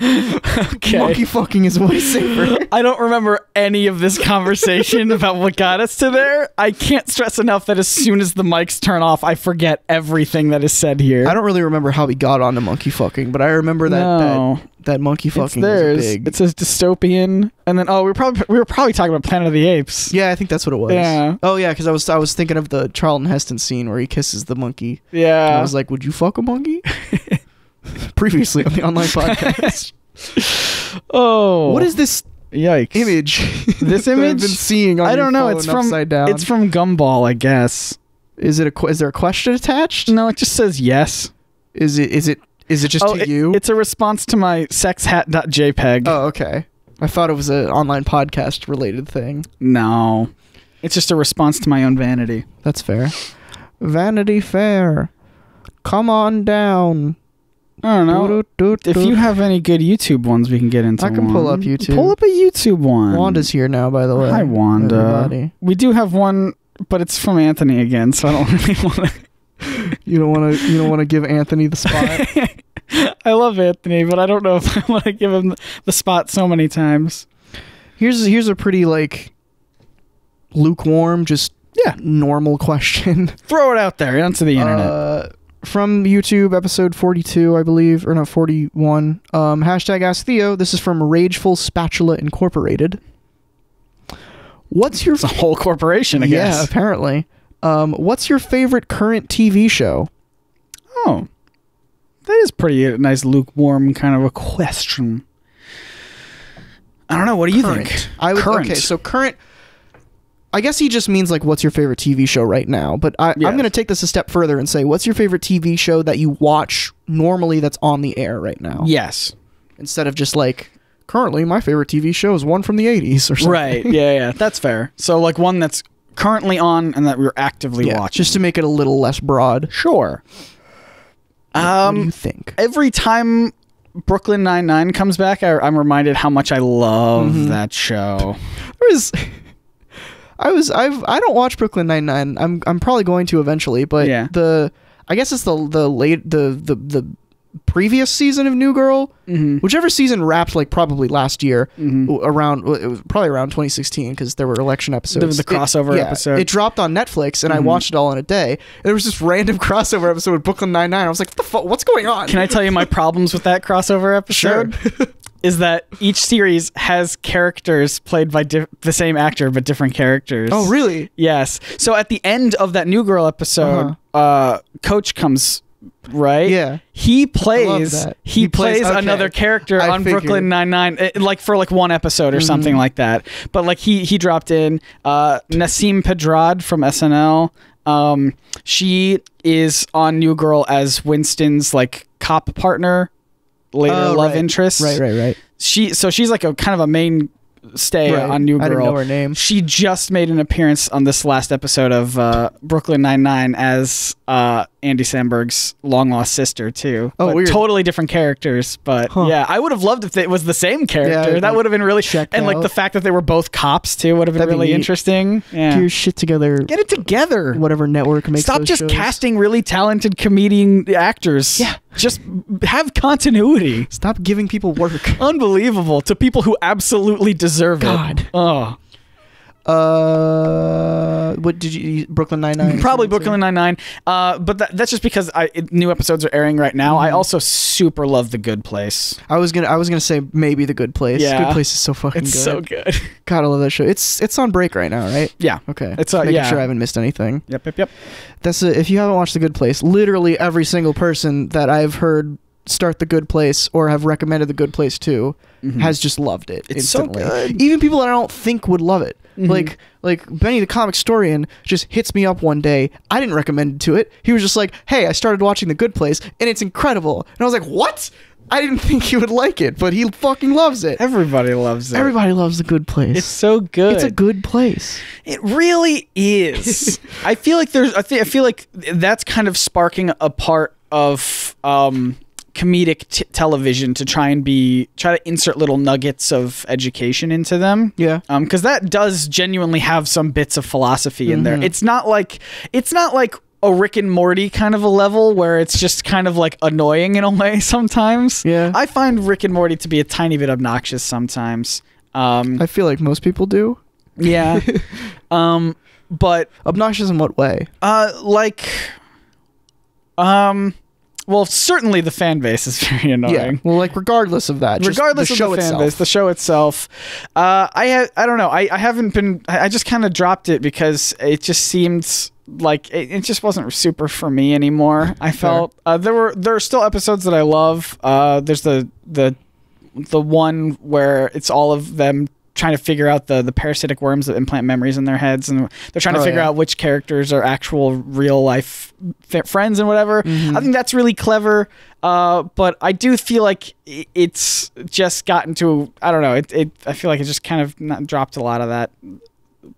Okay. Monkey fucking is way safer. I don't remember any of this conversation about what got us to there. I can't stress enough that as soon as the mics turn off, I forget everything that is said here. I don't really remember how we got onto monkey fucking, but I remember that monkey fucking was big. It says dystopian, and then we were probably talking about Planet of the Apes. Yeah, I think that's what it was. Yeah. Oh yeah, because I was thinking of the Charlton Heston scene where he kisses the monkey. Yeah. And I was like, would you fuck a monkey? Previously on the online podcast. Oh. What is this? Yikes. Image. This that image? I've been seeing on I don't your know. phone It's from upside down. It's from Gumball, I guess. Is there a question attached? No, it just says yes. Is it just to you? It's a response to my sexhat.jpg. Oh, okay. I thought it was an online podcast related thing. No. It's just a response to my own vanity. That's fair. Vanity Fair. Come on down. I don't know. If you have any good YouTube ones, we can get into. I can pull up YouTube. Pull up a YouTube one. Wanda's here now, by the way. Hi, Wanda. Everybody. We do have one, but it's from Anthony again, so I don't really want to. You don't want to give Anthony the spot. I love Anthony, but I don't know if I want to give him the spot so many times. Here's a pretty like lukewarm, just normal question. Throw it out there onto the internet. From YouTube, episode 42, I believe, or no, 41. Hashtag Ask Theo. This is from Rageful Spatula Incorporated. What's your... It's a whole corporation, I guess. Yeah, apparently. What's your favorite current TV show? Oh. That is pretty nice, lukewarm kind of a question. I don't know. What do you think? Current. Okay, so current... I guess he just means like, what's your favorite TV show right now? But I'm going to take this a step further and say, what's your favorite TV show that you watch normally that's on the air right now? Yes. Instead of just like, currently my favorite TV show is one from the 80s or something. Right. Yeah. That's fair. So like one that's currently on and that we're actively watching. Just to make it a little less broad. Sure. What do you think? Every time Brooklyn Nine-Nine comes back, I'm reminded how much I love that show. I don't watch Brooklyn Nine-Nine. I'm probably going to eventually, but I guess it's the previous season of New Girl, whichever season wrapped like probably last year around, it was probably around 2016 because there were election episodes. The crossover episode. It dropped on Netflix and I watched it all in a day. There was this random crossover episode with Brooklyn Nine-Nine. I was like, what the fuck? What's going on? Can I tell you my problems with that crossover episode? Sure. Is that each series has characters played by the same actor but different characters. Oh, really? Yes. So at the end of that New Girl episode, Coach comes, right? Yeah. He plays okay. another character on Brooklyn Nine-Nine, like for like one episode or something like that. But like he dropped in Nasim Pedrad from SNL. She is on New Girl as Winston's like cop partner. Later love interest. Right. She's like a kind of a mainstay on New Girl. I didn't know her name. She just made an appearance on this last episode of Brooklyn Nine-Nine as Andy Samberg's long lost sister too. Oh, but weird. Totally different characters, but yeah, I would have loved if it was the same character. Yeah, that would have been really and like out. the fact that they were both cops too would have been That'd be really neat. interesting. Yeah. Get your shit together. Get it together. Whatever network makes Stop those just shows. casting really talented comedian actors. Yeah. Just have continuity. Stop giving people work. Unbelievable to people who absolutely deserve God. it. Oh. What did you? Brooklyn Nine-Nine. Probably Brooklyn Nine-Nine. But that's just because new episodes are airing right now. I also super love The Good Place. I was gonna say maybe The Good Place. Yeah. Good Place is so fucking good. It's so good. God, I love that show. It's on break right now, right? Yeah. Okay. It's making yeah. sure I haven't missed anything. Yep. If you haven't watched The Good Place, literally every single person that I've heard start The Good Place or have recommended The Good Place to has just loved it instantly. So good. Even people that I don't think would love it. Like Benny the Comic Historian just hits me up one day. I didn't recommend it to it. He was just like, hey, I started watching The Good Place and it's incredible. And I was like, what? I didn't think he would like it, but he fucking loves it. Everybody loves it. Everybody loves The Good Place. It's so good. It's a good place. It really is. I feel like I feel like that's kind of sparking a part of comedic television to try to insert little nuggets of education into them. Yeah. Because that does genuinely have some bits of philosophy in there. It's not like a Rick and Morty kind of a level where it's just kind of like annoying in a way sometimes. Yeah. I find Rick and Morty to be a tiny bit obnoxious sometimes. I feel like most people do. Yeah. But obnoxious in what way? Well, certainly the fan base is very annoying. Yeah. Well, like regardless of that, regardless of the fan base, the show itself. I don't know. I haven't been. I just kind of dropped it because it just seemed like it just wasn't super for me anymore. I felt there are still episodes that I love. There's the one where it's all of them trying to figure out the parasitic worms that implant memories in their heads, and they're trying to figure out which characters are actual real life friends and whatever. I think that's really clever, but I do feel like it's just gotten to, I don't know, I feel like it just kind of dropped a lot of that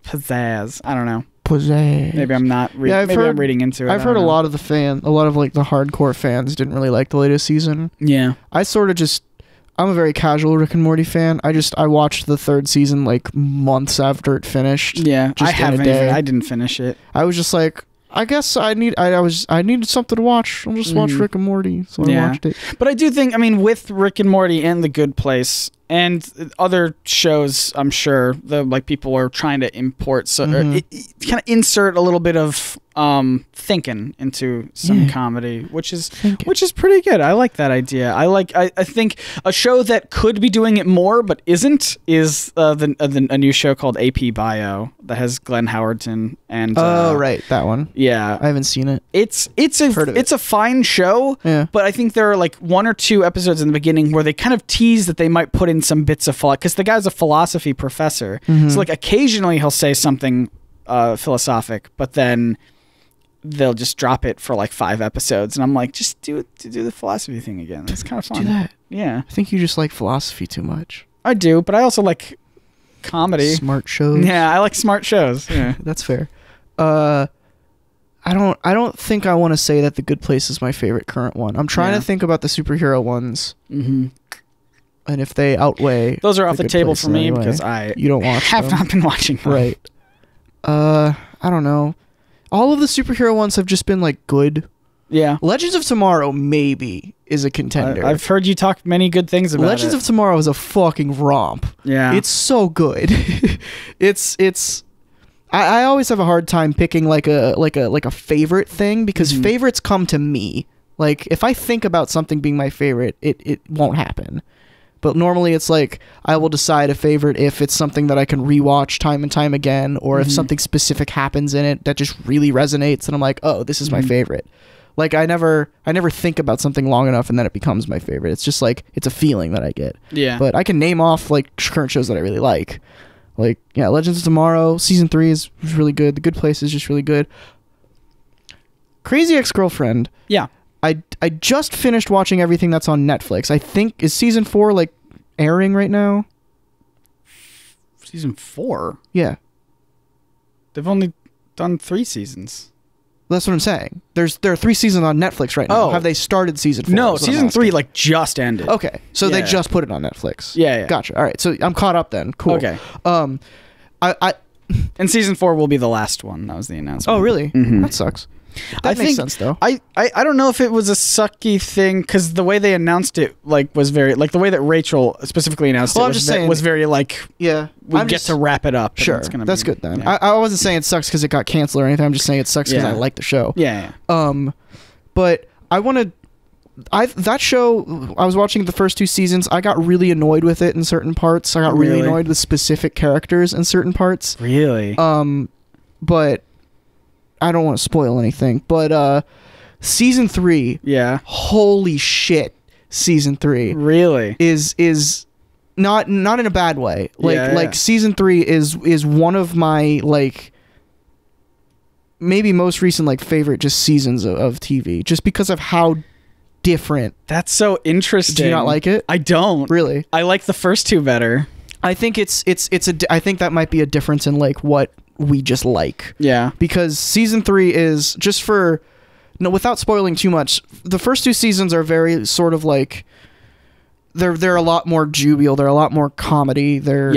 pizzazz. I don't know. Pizzazz. Maybe I'm not I'm reading into it. I've heard a lot of like the hardcore fans didn't really like the latest season. Yeah. I'm a very casual Rick and Morty fan. I watched the third season like months after it finished. Yeah, just I didn't finish it. I was just like, I guess I needed something to watch. I'll just watch Rick and Morty. So I watched it. But I do think, with Rick and Morty and The Good Place and other shows, I'm sure people are trying to import kind of insert a little bit of thinking into some comedy, which is pretty good. I like that idea. I think a show that could be doing it more but isn't is a new show called AP Bio that has Glenn Howerton and right, that one. Yeah, I haven't seen it. It's a fine show. Yeah. But I think there are like one or two episodes in the beginning where they kind of tease that they might put in some bits of philosophy, because the guy's a philosophy professor. So like occasionally he'll say something philosophic, but then they'll just drop it for like 5 episodes, and I'm like, just do the philosophy thing again. It's kind of fun. Do that. Yeah. I think you just like philosophy too much. I do, but I also like comedy. Smart shows. Yeah, I like smart shows. Yeah. That's fair. I don't think I want to say that The Good Place is my favorite current one. I'm trying to think about the superhero ones. And if they outweigh, those are off the table for me because you don't watch have not been watching them. Right. I don't know. All of the superhero ones have just been like good. Yeah. Legends of Tomorrow maybe is a contender. I've heard you talk many good things about Legends of Tomorrow is a fucking romp. Yeah. It's so good. I always have a hard time picking like a favorite thing, because favorites come to me. Like if I think about something being my favorite, it won't happen. But normally it's like I will decide a favorite if it's something that I can rewatch time and time again, or if something specific happens in it that just really resonates and I'm like, oh, this is my favorite. Like I never think about something long enough and then it becomes my favorite. It's just like it's a feeling that I get. Yeah. But I can name off like current shows that I really like. Like, yeah, Legends of Tomorrow season 3 is really good. The Good Place is just really good. Crazy Ex-Girlfriend. Yeah. I just finished watching everything that's on Netflix. I think, is season 4 like airing right now? Season 4? Yeah. They've only done 3 seasons. That's what I'm saying. There are 3 seasons on Netflix right now. Oh. Have they started season 4? No, season 3 like just ended. Okay, so they Yeah. just put it on Netflix. Yeah. Gotcha. All right, so I'm caught up then. Cool. Okay. I And season 4 will be the last one. That was the announcement. oh really? Mhm. That sucks. That makes sense, though. I don't know if it was a sucky thing because the way they announced it was very the way that Rachel specifically announced it was very yeah. We get to wrap it up. Sure, that's good then. Yeah. I wasn't saying it sucks because it got canceled or anything. I'm just saying it sucks because I like the show. Yeah. But I want to. That show, I was watching the first 2 seasons. I got really annoyed with it in certain parts. I got really annoyed with specific characters in certain parts. Really? But I don't want to spoil anything. But season 3, holy shit, season 3 really is not in a bad way. Like season 3 is one of my maybe most recent favorite just seasons of TV, just because of how different. That's so interesting. Do you not like it? I don't. Really? I like the first 2 better. I think I think that might be a difference in what we just like. Yeah. Because season 3 is just without spoiling too much, the first 2 seasons are very sort of they're a lot more jubial, they're a lot more comedy. They're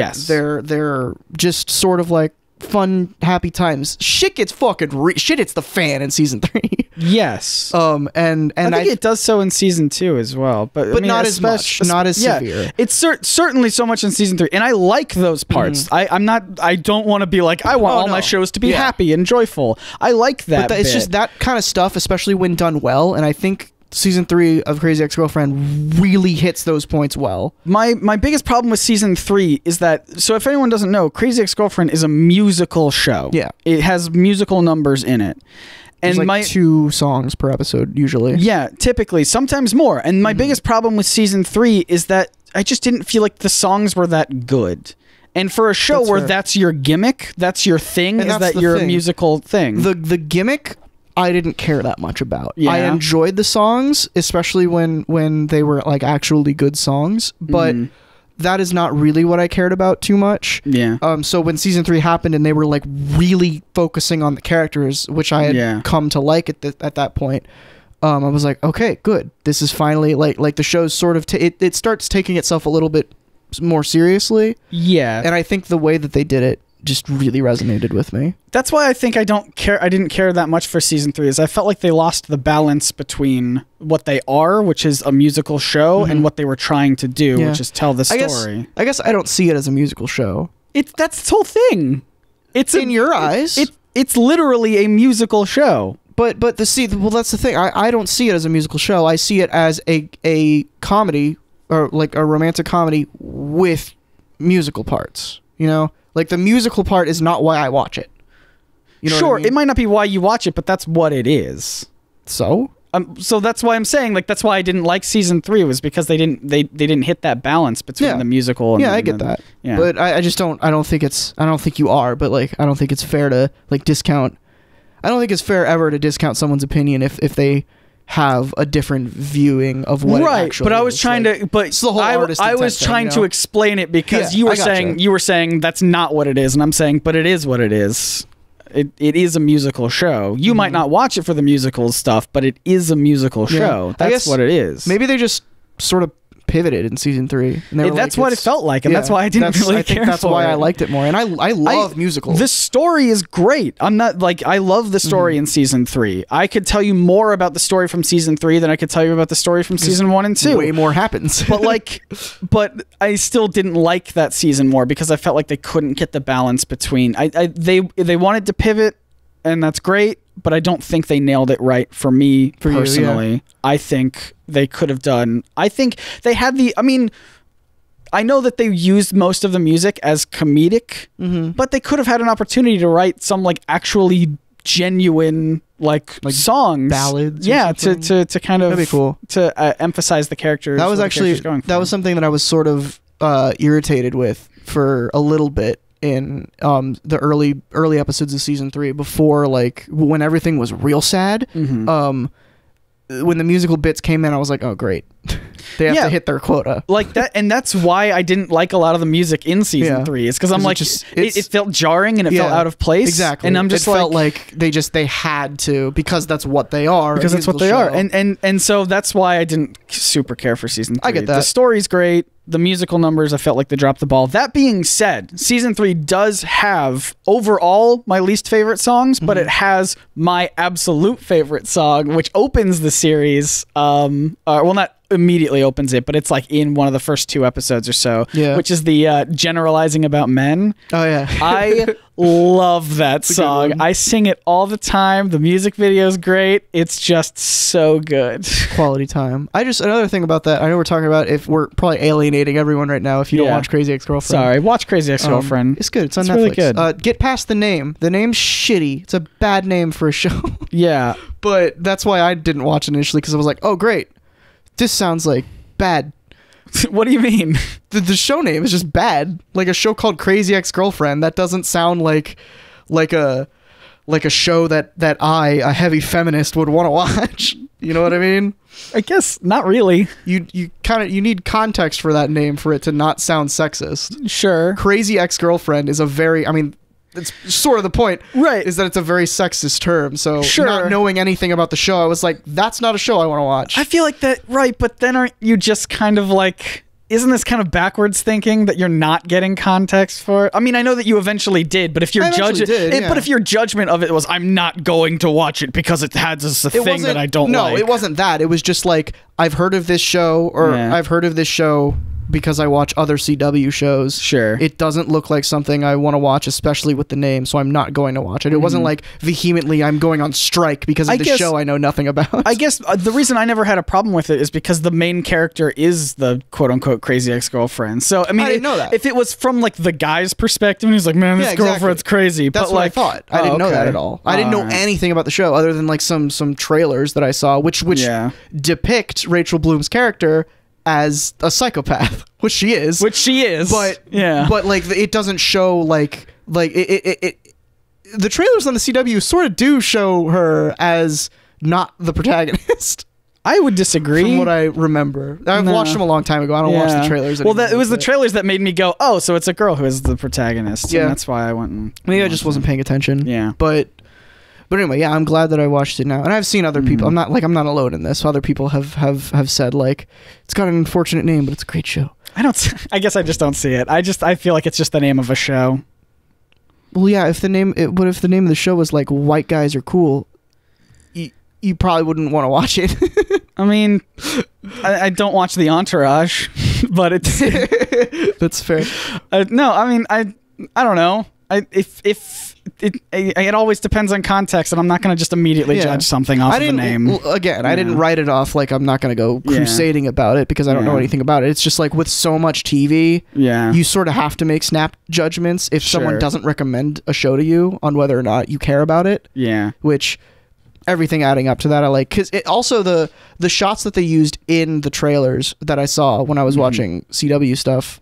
just sort of fun, happy times. Shit gets fucking shit hits the fan in season 3. Yes. And I think it does so in season 2 as well, but I mean, not as much, not as severe. It's certainly so much in season 3, and I like those parts. I don't want to be I want all my shows to be happy and joyful. I like that. But it's just that kind of stuff, especially when done well, and I think season 3 of Crazy Ex-Girlfriend really hits those points well. My biggest problem with season 3 is that, so if anyone doesn't know, Crazy Ex-Girlfriend is a musical show. Yeah. It has musical numbers in it. And there's 2 songs per episode usually. Yeah, typically, sometimes more. And my biggest problem with season 3 is that I just didn't feel like the songs were that good. And for a show where that's your gimmick, that's your thing, is that you're a musical thing. The gimmick I didn't care that much about. Yeah. I enjoyed the songs, especially when they were actually good songs, but that is not really what I cared about too much. Yeah. So when season 3 happened and they were really focusing on the characters, which I had come to like at that point, I was like, okay, good. This is finally the show's sort of it starts taking itself a little bit more seriously. Yeah. And I think the way that they did it just really resonated with me. That's why I think I didn't care that much for season 3, is I felt like they lost the balance between what they are, which is a musical show, and what they were trying to do, which is tell the story. I guess I don't see it as a musical show. That's its whole thing. It's in your eyes. It's literally a musical show. But that's the thing. I don't see it as a musical show. I see it as a comedy, or a romantic comedy with musical parts. You know? The musical part is not why I watch it. You know what I mean? It might not be why you watch it, but that's what it is. So that's why I'm saying that's why I didn't like season 3, was because they didn't hit that balance between the musical and I get that. Yeah. But I just don't think you are, but I don't think it's fair to discount. I don't think it's fair ever to discount someone's opinion if they have a different viewing of what it actually but I was is. trying to but it's the whole I was trying to explain it because you were saying that's not what it is, and I'm saying but it is what it is. It is a musical show. You might not watch it for the musical stuff, but it is a musical show. That's what it is. Maybe they just sort of pivoted in season 3. And that's what it felt like, and that's why I didn't really care. That's why I liked it more, and I love musicals. The story is great. I'm not I love the story in season 3. I could tell you more about the story from season 3 than I could tell you about the story from season 1 and 2. Way more happens. but I still didn't like that season more because I felt like they couldn't get the balance between. They wanted to pivot, and that's great. But I don't think they nailed it right for me personally. You, I think they could have done. I think they had I know that they used most of the music as comedic, but they could have had an opportunity to write some actually genuine songs, ballads. Yeah, to kind of that'd be cool. To emphasize the characters. That was actually was something that I was sort of irritated with for a little bit in the early episodes of season 3, before when everything was real sad. When the musical bits came in, I was like, oh great. They have to hit their quota. Like that, and that's why I didn't like a lot of the music in season 3. It's because I'm like, it felt jarring and it felt out of place. Exactly. And I'm just it felt like they had to, because that's what they are. Because that's what they are. And so that's why I didn't super care for season 3. I get that. The story's great. The musical numbers, I felt like they dropped the ball. That being said, season 3 does have overall my least favorite songs, but it has my absolute favorite song, which opens the series. Well, not immediately opens it, but it's like in one of the first 2 episodes or so, which is the generalizing about men. Oh yeah. I love that song. I sing it all the time. The music video is great. It's just so good. Quality time. Another thing about that, I know we're talking about, if we're probably alienating everyone right now if you don't watch Crazy Ex-Girlfriend. Sorry, watch Crazy Ex-Girlfriend. It's good. It's on Netflix. Really good. Get past the name. The name's shitty. It's a bad name for a show. Yeah. But that's why I didn't watch it initially, because I was like, oh great, this sounds like bad. What do you mean? The show name is just bad. Like a show called Crazy Ex-Girlfriend. That doesn't sound like a show that I, a heavy feminist, would want to watch. You know what I mean? I guess not really. You need context for that name for it to not sound sexist. Sure. Crazy Ex-Girlfriend is it's sort of the point, right? Is that it's a very sexist term. So sure. Not knowing anything about the show, I was like, that's not a show I want to watch. I feel like that, right? But then aren't you just kind of like, isn't this kind of backwards thinking that you're not getting context for it? I mean, I know that you eventually did, but if your but if your judgment of it was, I'm not going to watch it because it has this thing that I don't like. No, it wasn't that. It was just like, I've heard of this show, or I've heard of this show because I watch other CW shows. Sure. It doesn't look like something I want to watch, especially with the name, so I'm not going to watch it. It wasn't like vehemently I'm going on strike because of the show I know nothing about. I guess the reason I never had a problem with it is because the main character is the quote-unquote crazy ex-girlfriend. So, I mean, I didn't know that. If it was from like the guy's perspective and he's like, man, this girlfriend's crazy. That's but what like, I thought. I didn't know that at all. I didn't know anything about the show other than like some trailers that I saw, which depict Rachel Bloom's character as a psychopath, which she is, but like it doesn't show like it the trailers on the CW sort of do show her as not the protagonist. I would disagree. From what I remember, I've watched them a long time ago. I don't watch the trailers anymore. Well, it was the trailers that made me go, oh, so it's a girl who is the protagonist. Yeah, and that's why I went and maybe I just wasn't paying attention. Yeah, but anyway, yeah, I'm glad that I watched it now, and I've seen other people. I'm not alone in this. Other people have said like, it's got an unfortunate name, but it's a great show. I guess I just don't see it. I feel like it's just the name of a show. Well, yeah. If the name of the show was like White Guys Are Cool, you probably wouldn't want to watch it. I mean, I don't watch The Entourage, but it's that's fair. No, I mean, I don't know. It always depends on context, and I'm not going to just immediately judge something off of the name. Again, I didn't write it off like I'm not going to go crusading about it because I don't know anything about it. It's just like with so much TV, you sort of have to make snap judgments if someone doesn't recommend a show to you on whether or not you care about it. Yeah. Which, everything adding up to that, I like. Because also the shots that they used in the trailers that I saw when I was watching CW stuff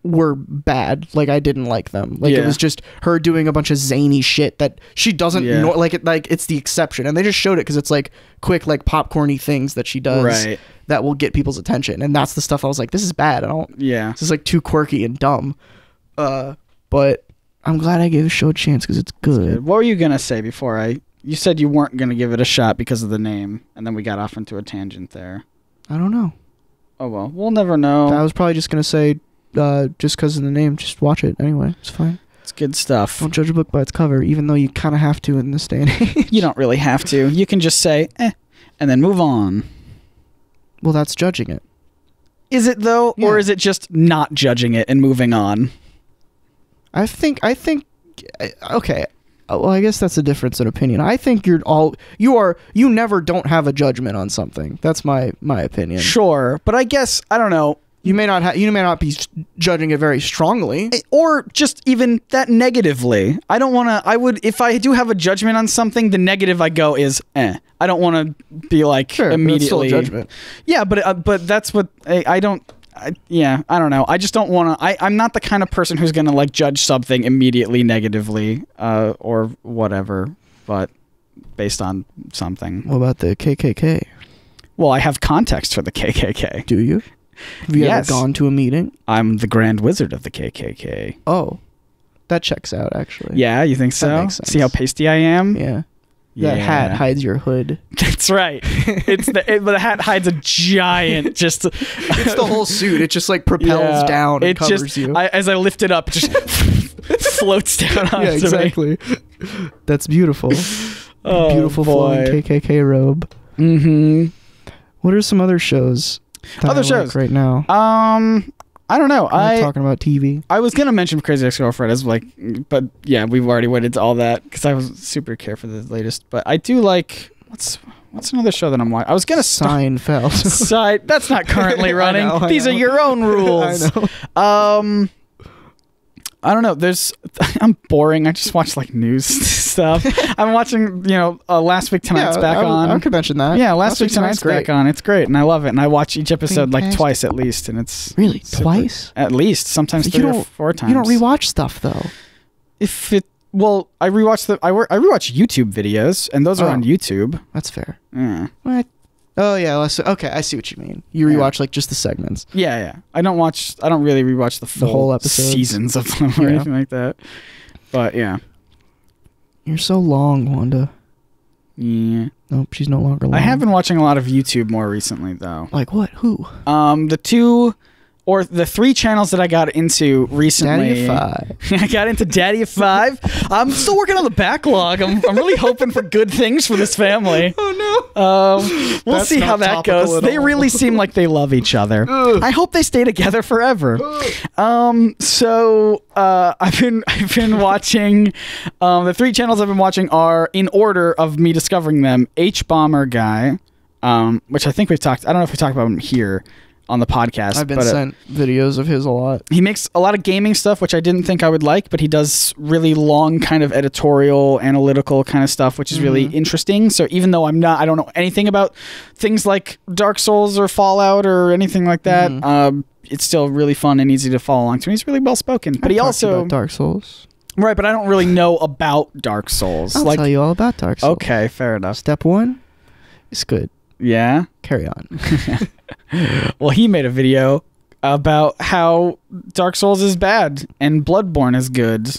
were bad. Like, I didn't like them. Like, it was just her doing a bunch of zany shit that she doesn't know. Like, it's the exception, and they just showed it because it's like quick, like popcorny things that she does that will get people's attention, and that's the stuff I was like, this is bad. I don't. Yeah, this is like too quirky and dumb. But I'm glad I gave the show a chance because it's good. What were you gonna say before you said you weren't gonna give it a shot because of the name, and then we got off into a tangent there. I don't know. Oh well, we'll never know. I was probably just gonna say, just because of the name, just watch it anyway. It's fine. It's good stuff. Don't judge a book by its cover, even though you kind of have to in this day and age. You don't really have to. You can just say, and then move on. Well, that's judging it. Is it though, or is it just not judging it and moving on? I think. Okay. Well, I guess that's a difference in opinion. I think you never don't have a judgment on something. That's my opinion. Sure, but I guess I don't know. You may not be judging it very strongly, or just even that negatively. I don't want to. I would, if I do have a judgment on something, the negative I go is I don't want to be like immediately. That's still a judgment. Yeah, but that's what I don't. I don't know. I just don't want to. I'm not the kind of person who's gonna like judge something immediately negatively, or whatever. But based on something. What about the KKK? Well, I have context for the KKK. Do you? Have you Yes. ever gone to a meeting? I'm the Grand Wizard of the KKK. Oh, that checks out, actually. Yeah, you think so? makes sense. See how pasty I am? Yeah. That hat hides your hood. That's right. The hat hides a giant just. It's the whole suit. It just like propels down and covers you. As I lift it up, it just floats down onto Yeah, exactly. That's beautiful. Oh, Beautiful boy. flowing KKK robe. Mm-hmm. What are some other shows? Other shows right now. I don't know. I'm talking about TV. I was gonna mention Crazy Ex-Girlfriend as like, but yeah, we've already went into all that because I was super care for the latest. But I do like what's another show that I'm watching? I was gonna Seinfeld. That's not currently running. I know. These are your own rules. I know. I don't know. I'm boring. I just watch like news stuff. I'm watching, Last Week Tonight's back on. I could mention that. Yeah, Last Week Tonight's back on. It's great, and I love it. And I watch each episode like twice at least, and it's really super. Twice. At least, sometimes 3 or 4 times. You don't rewatch stuff though. I rewatch I rewatch YouTube videos, and those are on YouTube. That's fair. Yeah. What? Oh yeah. Okay, I see what you mean. You rewatch like just the segments. Yeah. I don't really rewatch the whole episodes. seasons of them or anything like that. But yeah. You're so long, Wanda. Yeah. Nope, she's no longer long. I have been watching a lot of YouTube more recently, though. Like what? Who? The 2 or the 3 channels that I got into recently. Daddy of 5. I got into Daddy of 5. I'm still working on the backlog. I'm really hoping for good things for this family. Oh no. We'll That's see how not that topical goes. at They all. really seem like they love each other. I hope they stay together forever. So I've been watching. The 3 channels I've been watching are in order of me discovering them. H Bomber Guy, which I think we've talked. I don't know if we talked about him here on the podcast. I've been sent videos of his a lot. He makes a lot of gaming stuff, which I didn't think I would like, but he does really long kind of editorial, analytical kind of stuff, which is really interesting. So even though I don't know anything about things like Dark Souls or Fallout or anything like that, it's still really fun and easy to follow along to. He's really well spoken. But he also about Dark Souls. Right, but I don't really know about Dark Souls. I'll tell you all about Dark Souls. Okay, fair enough. Step 1, it's good. Yeah? Carry on. Well, he made a video about how Dark Souls is bad and Bloodborne is good.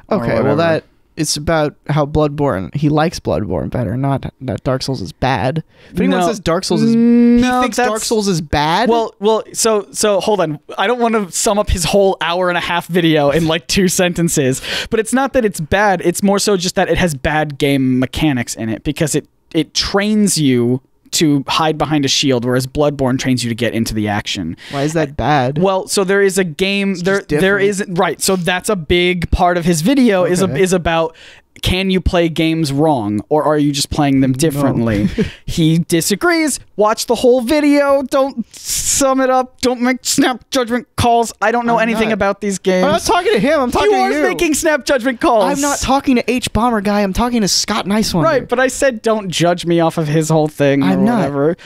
Okay, well it's about how Bloodborne, he likes Bloodborne better, not that Dark Souls is bad. If anyone says Dark Souls is he thinks Dark Souls is bad? Well, so hold on. I don't want to sum up his whole hour-and-a-half video in like 2 sentences, but it's not that it's bad, it's more so just that it has bad game mechanics in it because it trains you to hide behind a shield, whereas Bloodborne trains you to get into the action. Why is that bad? Well, so there is a game there is right. So that's a big part of his video is about, can you play games wrong, or are you just playing them differently? No. He disagrees. Watch the whole video. Don't sum it up. Don't make snap judgment calls. I don't know anything about these games. I'm not talking to him. I'm talking to you. You are making snap judgment calls. I'm not talking to H Bomber Guy. I'm talking to Scott Niceone. Right, but I said don't judge me off of his whole thing or whatever.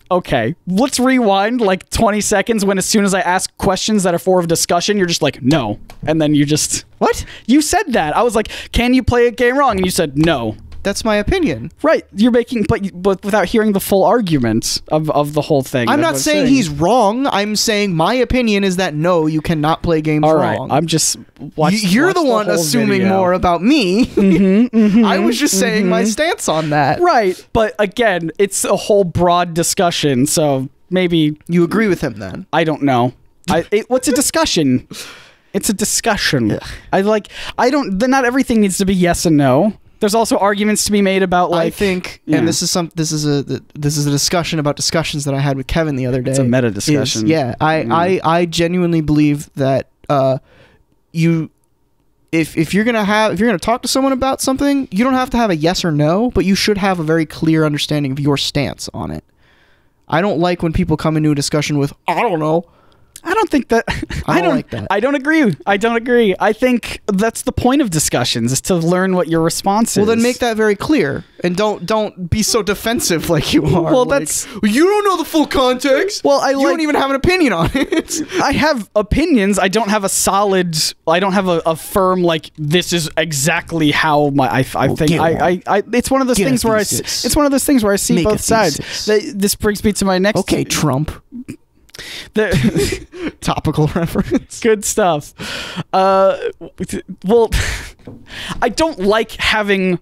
Okay, let's rewind like 20 seconds when as soon as I ask questions that are for discussion, you're just like, no. And then you just... What? You said that. I was like, can you play a game wrong? And you said no. That's my opinion. Right. You're making, but without hearing the full argument of the whole thing. I'm not saying he's wrong. I'm saying my opinion is that no, you cannot play games wrong. All right. I'm just You're the one assuming more about me. I was just saying my stance on that. Right. But again, it's a whole broad discussion. So maybe you agree with him then. I don't know. What's a discussion? It's a discussion. Yeah. Not everything needs to be yes and no. There's also arguments to be made about like, I think, and this is a discussion about discussions that I had with Kevin the other day. It's a meta discussion. I genuinely believe that if you're gonna talk to someone about something, you don't have to have a yes or no, but you should have a very clear understanding of your stance on it. I don't like when people come into a discussion with, I don't know. I don't think that. I don't like that. I don't agree. I don't agree. I think that's the point of discussions, is to learn what your response is. Well, then make that very clear, and don't be so defensive like you are. Well, like, that's you don't know the full context. Well, you don't even have an opinion on it. I have opinions. I don't have a solid. I don't have a firm like this is exactly how my. I think I. It's one of those things where it's one of those things where I see Make both sides. This brings me to my next. Okay, Trump. Topical reference. Good stuff. Well, I don't like having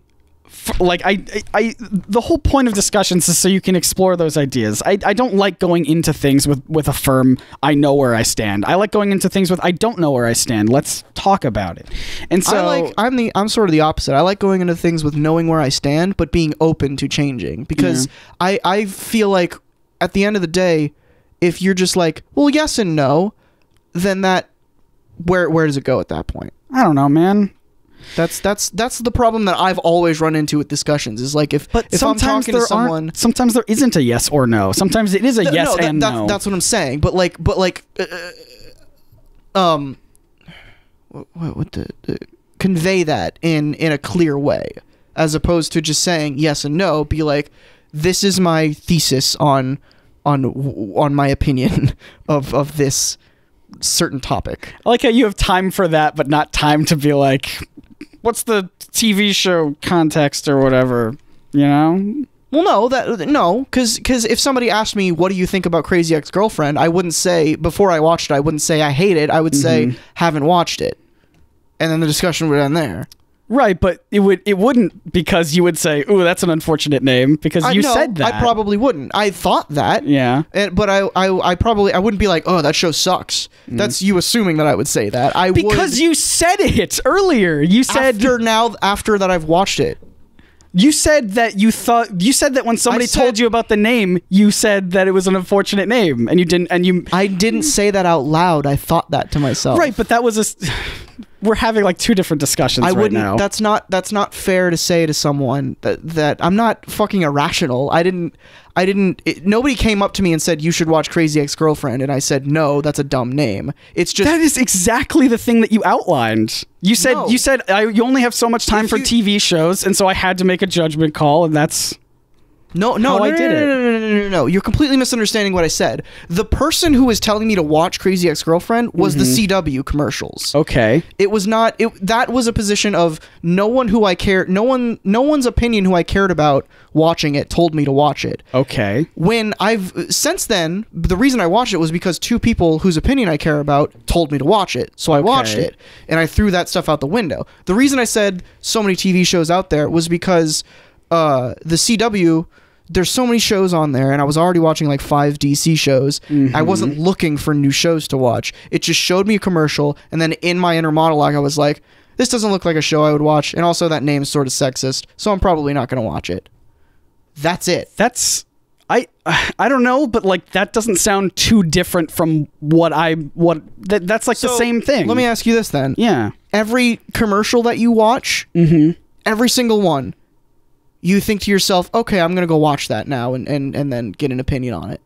like the whole point of discussions is so you can explore those ideas. I don't like going into things with a firm I know where I stand. I like going into things with I don't know where I stand. Let's talk about it. And so I'm sort of the opposite. I like going into things with knowing where I stand but being open to changing, because I feel like at the end of the day, if you're just like, well, yes and no, then that where does it go at that point? I don't know, man. That's the problem that I've always run into with discussions, is like if I'm talking to someone, sometimes there isn't a yes or no. Sometimes it is a yes and no. That's what I'm saying. But convey that in a clear way, as opposed to just saying yes and no. Be like, this is my thesis on my opinion of this certain topic. I like how you have time for that, but not time to be like, what's the TV show context or whatever, you know? Well, no, because if somebody asked me, what do you think about Crazy Ex-Girlfriend, I wouldn't say, before I watched it, I wouldn't say I hate it. I would say, haven't watched it. And then the discussion would end there. Right, but it wouldn't, because you would say, "Ooh, that's an unfortunate name," because you said that. I probably wouldn't. I thought that. Yeah. But I probably wouldn't be like, "Oh, that show sucks." That's you assuming that I would say that. Because you said it earlier. You said after that I've watched it. You said that when somebody told you about the name, you said that it was an unfortunate name, and you didn't. I didn't say that out loud. I thought that to myself. Right, but that was we're having like two different discussions right now. That's not fair to say to someone that I'm not fucking irrational. Nobody came up to me and said you should watch Crazy Ex-Girlfriend, and I said no, that's a dumb name. It's just that is exactly the thing that you outlined. You said you only have so much time for TV shows, and so I had to make a judgment call, and that's No, you're completely misunderstanding what I said. The person who was telling me to watch Crazy Ex-Girlfriend was the CW commercials. Okay. It was not. That was a position of no one who I cared. No one's opinion who I cared about watching it told me to watch it. Okay. When since then, the reason I watched it was because two people whose opinion I care about told me to watch it. So I watched it, and I threw that stuff out the window. The reason I said so many TV shows out there was because the CW, there's so many shows on there, and I was already watching like 5 DC shows. I wasn't looking for new shows to watch. It just showed me a commercial, and then in my inner monologue, I was like, this doesn't look like a show I would watch, and also that name's sort of sexist, so I'm probably not going to watch it. That's it. I don't know, but like that doesn't sound too different from that's like the same thing. Let me ask you this then. Yeah. Every commercial that you watch, every single one, you think to yourself, okay, I'm going to go watch that now and then get an opinion on it.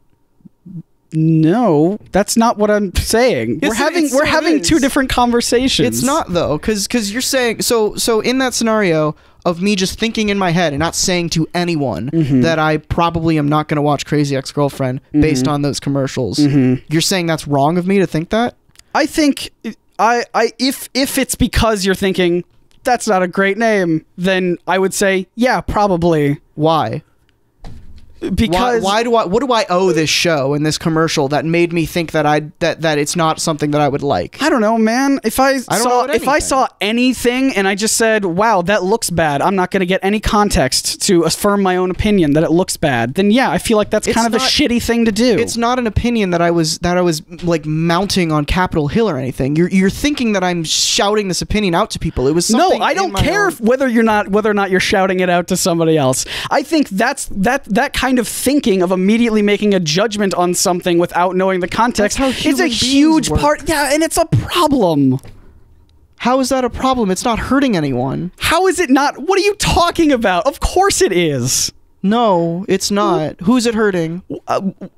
No, that's not what I'm saying. Yes, we're having two different conversations. It's not though, because you're saying so in that scenario of me just thinking in my head and not saying to anyone that I probably am not going to watch Crazy Ex-Girlfriend based on those commercials. You're saying that's wrong of me to think that? I think if it's because you're thinking that's not a great name, then I would say yeah, probably. Why? Because what do I owe this show and this commercial that made me think that that it's not something that I would like? I don't know, man. If I saw anything and I just said, "Wow, that looks bad," I'm not going to get any context to affirm my own opinion that it looks bad. Then yeah, I feel like that's kind of a shitty thing to do. It's not an opinion that I was like mounting on Capitol Hill or anything. You're thinking that I'm shouting this opinion out to people. It was something. No, I don't care whether or not you're shouting it out to somebody else. I think that kind of thinking of immediately making a judgment on something without knowing the context is a huge part. Yeah, and it's a problem. How is that a problem? It's not hurting anyone. How is it not? What are you talking about? Of course it is. No, it's not. Who's it hurting?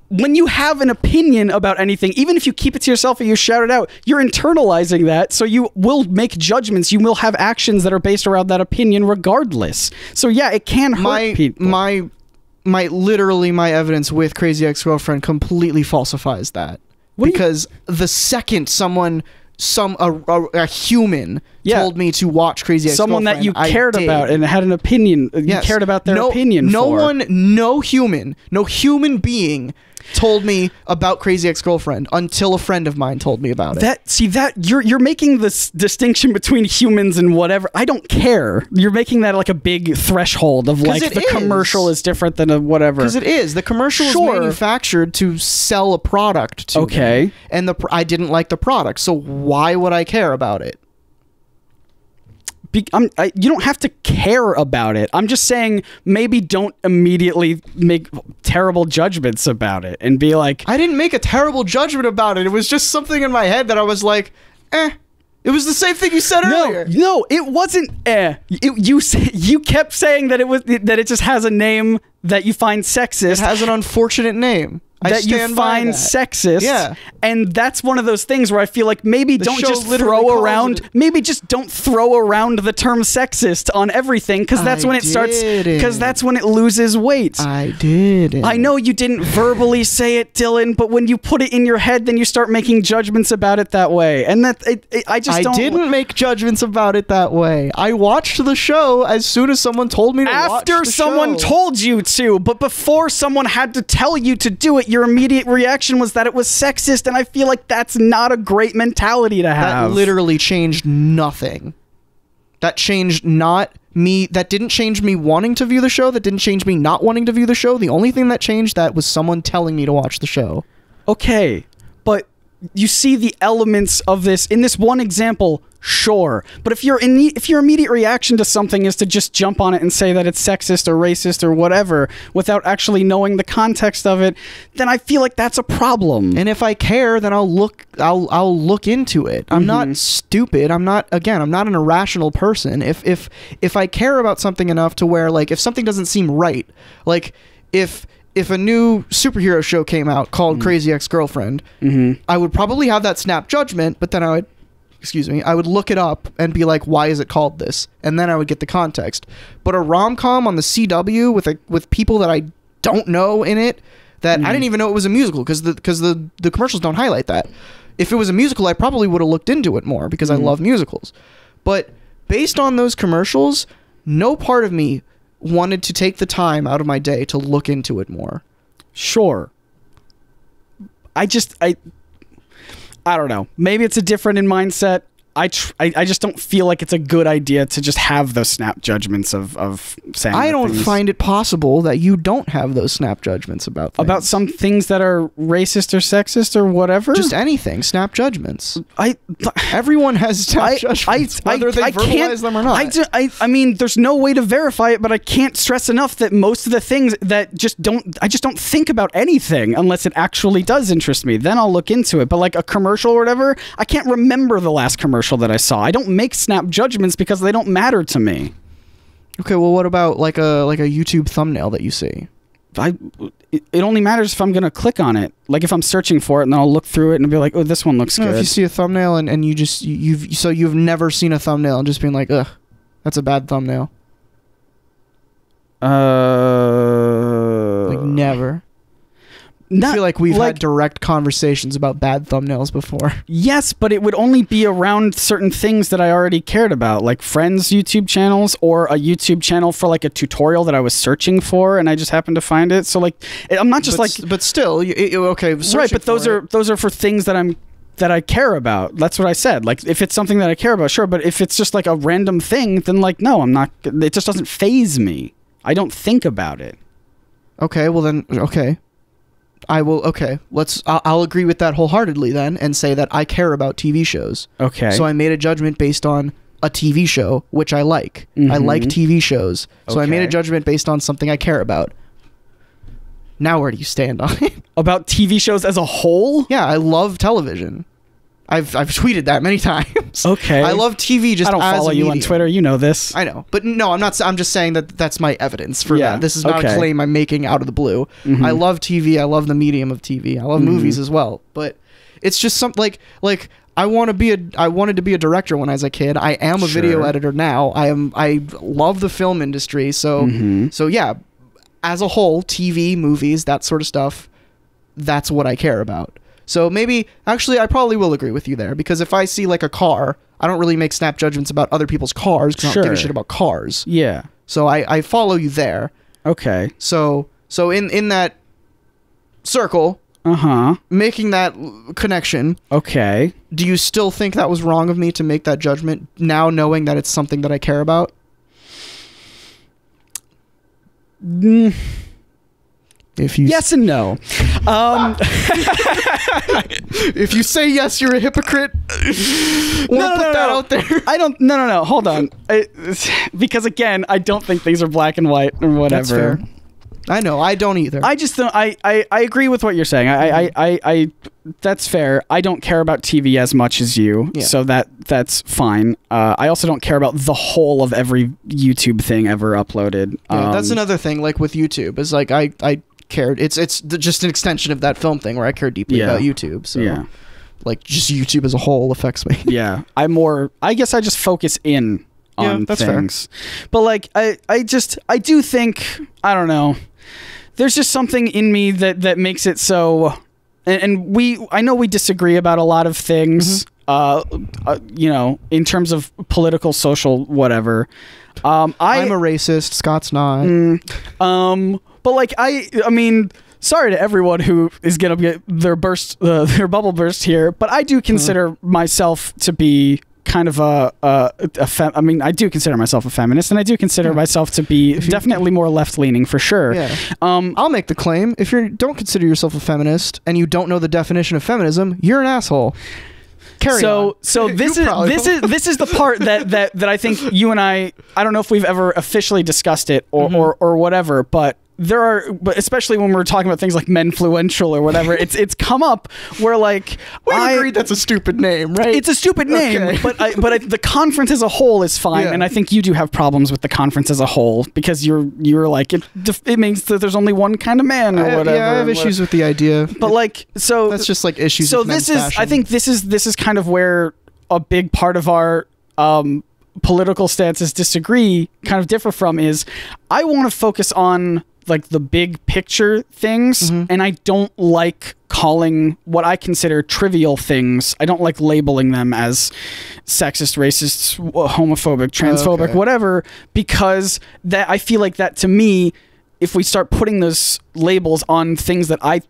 When you have an opinion about anything, even if you keep it to yourself or you shout it out, you're internalizing that, so you will make judgments. You will have actions that are based around that opinion regardless. So yeah, it can hurt people. Literally my evidence with Crazy Ex-Girlfriend completely falsifies that. Because the second a human told me to watch Crazy Ex-Girlfriend, someone that you cared about and had an opinion, you cared about their opinion no human being told me about Crazy Ex-Girlfriend until a friend of mine told me about it. You're making this distinction between humans and whatever. I don't care. You're making that like a big threshold of like the commercial is different than a whatever. Because it is. The commercial is manufactured to sell a product to them, and I didn't like the product, so why would I care about it? You don't have to care about it. I'm just saying maybe don't immediately make terrible judgments about it and be like... I didn't make a terrible judgment about it. It was just something in my head that I was like, eh. It was the same thing you said earlier. No, it wasn't eh. You kept saying that it just has a name that you find sexist. It has an unfortunate name. That you find sexist. Yeah. And that's one of those things where I feel like maybe don't just throw around, maybe just don't throw around the term sexist on everything, because that's when it starts, because that's when it loses weight. I did. I know you didn't verbally say it, Dylan, but when you put it in your head, then you start making judgments about it that way. And I didn't make judgments about it that way. I watched the show as soon as someone told me to watch the show. After someone told you to, but before someone had to tell you to do it, your immediate reaction was that it was sexist, and I feel like that's not a great mentality to have. That literally changed nothing. That changed not me. That didn't change me wanting to view the show. That didn't change me not wanting to view the show. The only thing that changed that was someone telling me to watch the show. Okay, but you see the elements of this in this one example. Sure, but if your immediate reaction to something is to just jump on it and say that it's sexist or racist or whatever without actually knowing the context of it, then I feel like that's a problem. And if I care, then I'll look into it. I'm not stupid. I'm not an irrational person. If I care about something enough to where, like, if something doesn't seem right, like if a new superhero show came out called Crazy Ex-Girlfriend, I would probably have that snap judgment, but then I would look it up and be like, why is it called this? And then I would get the context. But a rom-com on the CW with people that I don't know in it, that I didn't even know it was a musical, because the commercials don't highlight that. If it was a musical, I probably would have looked into it more, because I love musicals. But based on those commercials, no part of me wanted to take the time out of my day to look into it more. Sure. I don't know. Maybe it's a different in mindset. I just don't feel like it's a good idea to just have those snap judgments of saying. I don't find it possible that you don't have those snap judgments about things. About some things that are racist or sexist or whatever. Just anything. Snap judgments. Everyone has snap judgments, whether they verbalize them or not. I mean, there's no way to verify it, but I can't stress enough that most of the things that I just don't think about anything unless it actually does interest me. Then I'll look into it. But like a commercial or whatever, I can't remember the last commercial that I saw. I don't make snap judgments because they don't matter to me. Okay, well, what about like a YouTube thumbnail that you see? It only matters if I'm gonna click on it. Like if I'm searching for it, and then I'll look through it and be like, oh, this one looks good. If you see a thumbnail and you've never seen a thumbnail and just been like, ugh, that's a bad thumbnail. Like never. I feel like we've had direct conversations about bad thumbnails before. Yes, but it would only be around certain things that I already cared about, like friends' YouTube channels or a YouTube channel for like a tutorial that I was searching for, and I just happened to find it. So like, I'm not just but still, okay, right? But those are for things that I care about. That's what I said. Like if it's something that I care about, sure. But if it's just like a random thing, then like no, I'm not. It just doesn't faze me. I don't think about it. Okay, well then, okay. I'll agree with that wholeheartedly then, and say that I care about TV shows. Okay. So I made a judgment based on a TV show, which I like. I like TV shows. So I made a judgment based on something I care about. Now where do you stand on it? About TV shows as a whole? Yeah, I love television. I've tweeted that many times. Okay. I love TV just I don't as follow a you on medium. Twitter. You know this. I know, but no, I'm not. I'm just saying that that's my evidence for Yeah, that. This is not a okay. claim I'm making out of the blue. Mhm. I love TV. I love the medium of TV. I love movies as well. But it's just something like I wanted to be a director when I was a kid. I am a video Sure. editor now. I love the film industry. So so yeah, as a whole, TV, movies, that sort of stuff. That's what I care about. So maybe, actually, I probably will agree with you there, because if I see like a car, I don't really make snap judgments about other people's cars because I don't give a Sure. shit about cars. Yeah. So I follow you there. Okay. So in that circle, making that connection, Okay. do you still think that was wrong of me to make that judgment now knowing that it's something that I care about? If you Yes and no. if you say yes, you're a hypocrite. Put that out there. I don't. No. Hold on. Because again, I don't think things are black and white or whatever. That's fair. I know. I don't either. I just don't. I agree with what you're saying. I that's fair. I don't care about TV as much as you, Yeah. so that's fine. I also don't care about the whole of every YouTube thing ever uploaded. Yeah, that's another thing. Like with YouTube, is like I cared. It's just an extension of that film thing where I care deeply Yeah. about YouTube. So Yeah. like just YouTube as a whole affects me. Yeah, I guess I just focus in on Yeah, that's fair. things. But like I do think, I don't know, there's just something in me that makes it so, and I know we disagree about a lot of things, you know, in terms of political, social, whatever. I'm a racist. Scott's not. But like I mean, sorry to everyone who is gonna get their bubble burst here, but I do consider myself to be kind of I mean, I do consider myself a feminist, and I do consider myself to be definitely more left-leaning for sure. Yeah. I'll make the claim: if you don't consider yourself a feminist and you don't know the definition of feminism, you're an asshole. Carry on. So this is the part that I think you and I don't know if we've ever officially discussed it or whatever, but but especially when we're talking about things like menfluential or whatever, it's come up where like we agreed that's a stupid name, right? It's a stupid name, Okay. but the conference as a whole is fine, Yeah. and I think you do have problems with the conference as a whole because you're like it means that there's only one kind of man or whatever. Yeah, I have issues with the idea, but like so that's just like issues. So with this men's is fashion. I think this is kind of where a big part of our political stances differ from is I want to focus on like the big picture things, and I don't like calling what I consider trivial things. I don't like labeling them as sexist, racist, homophobic, transphobic, whatever, because that I feel like that to me, if we start putting those labels on things that I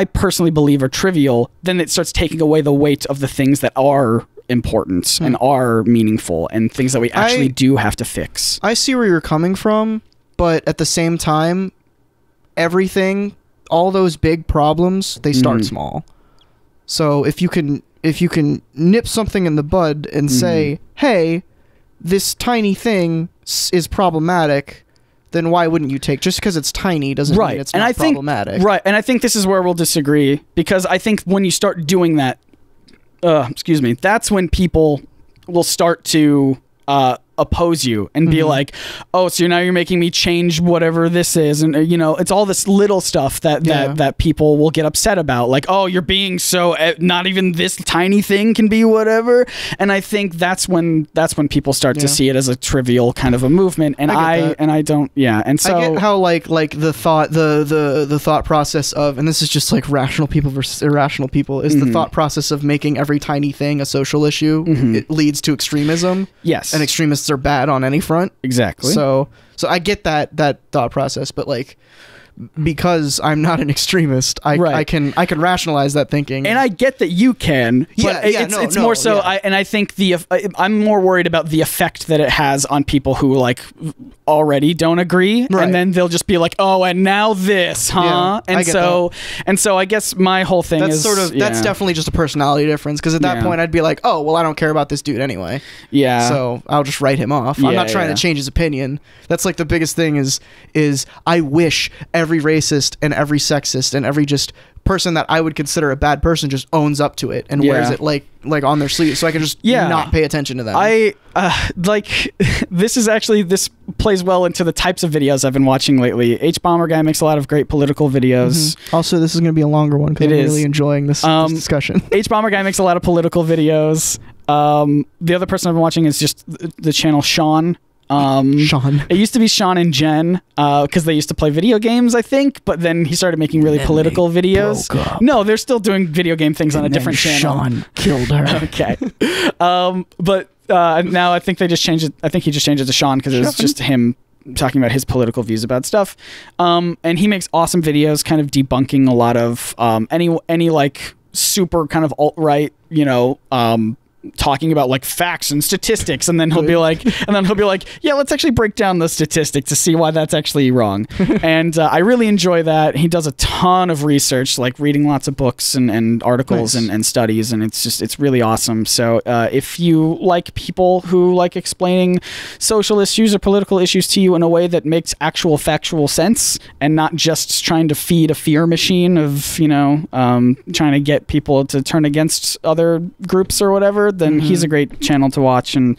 personally believe are trivial, then it starts taking away the weight of the things that are important and are meaningful and things that we actually do have to fix. I see where you're coming from, but at the same time, all those big problems, they start small. So if you can nip something in the bud and say, hey, this tiny thing is problematic, then why wouldn't you take, just because it's tiny doesn't mean it's not problematic. Right, and I think this is where we'll disagree, because I think when you start doing that, that's when people will start to oppose you and be like, oh, so now you're making me change whatever this is, and you know, it's all this little stuff that people will get upset about, like, oh, you're being so not even this tiny thing can be whatever. And I think that's when people start to see it as a trivial kind of a movement, and I don't, and so I get how like the thought process of, and this is just like rational people versus irrational people, is the thought process of making every tiny thing a social issue. It leads to extremism. Yes, and extremists are bad on any front. Exactly. So I get that thought process, but like, because I'm not an extremist, I can rationalize that thinking. And I get that you can, but it's more so. I think I'm more worried about the effect that it has on people who like already don't agree, and then they'll just be like, oh, and now this, huh? Yeah, and so I guess my whole thing is that's definitely just a personality difference, because at that point I'd be like, oh, well, I don't care about this dude anyway. Yeah. So I'll just write him off. I'm not trying to change his opinion. That's like the biggest thing is I wish every racist and every sexist and every just person that I would consider a bad person just owns up to it and wears it like on their sleeve, so I can just not pay attention to them. I like this plays well into the types of videos I've been watching lately. H Bomber Guy makes a lot of great political videos. Also, this is going to be a longer one because I'm really enjoying this discussion. H Bomber Guy makes a lot of political videos. The other person I've been watching is just the channel Sean. Sean. It used to be Sean and Jen because they used to play video games, I think, but then he started making really political videos. No, they're still doing video game things on a different channel. Sean killed her. Okay. But now I think they just changed it. I think he just changed it to Sean because it was just him talking about his political views about stuff. And he makes awesome videos kind of debunking a lot of any like super kind of alt-right, talking about like facts and statistics, and then he'll be like, yeah, let's actually break down the statistic to see why that's actually wrong. And I really enjoy that. He does a ton of research, like reading lots of books and articles and studies, and it's really awesome. So if you like people who like explaining social issues or political issues to you in a way that makes actual factual sense and not just trying to feed a fear machine of trying to get people to turn against other groups or whatever, then he's a great channel to watch. And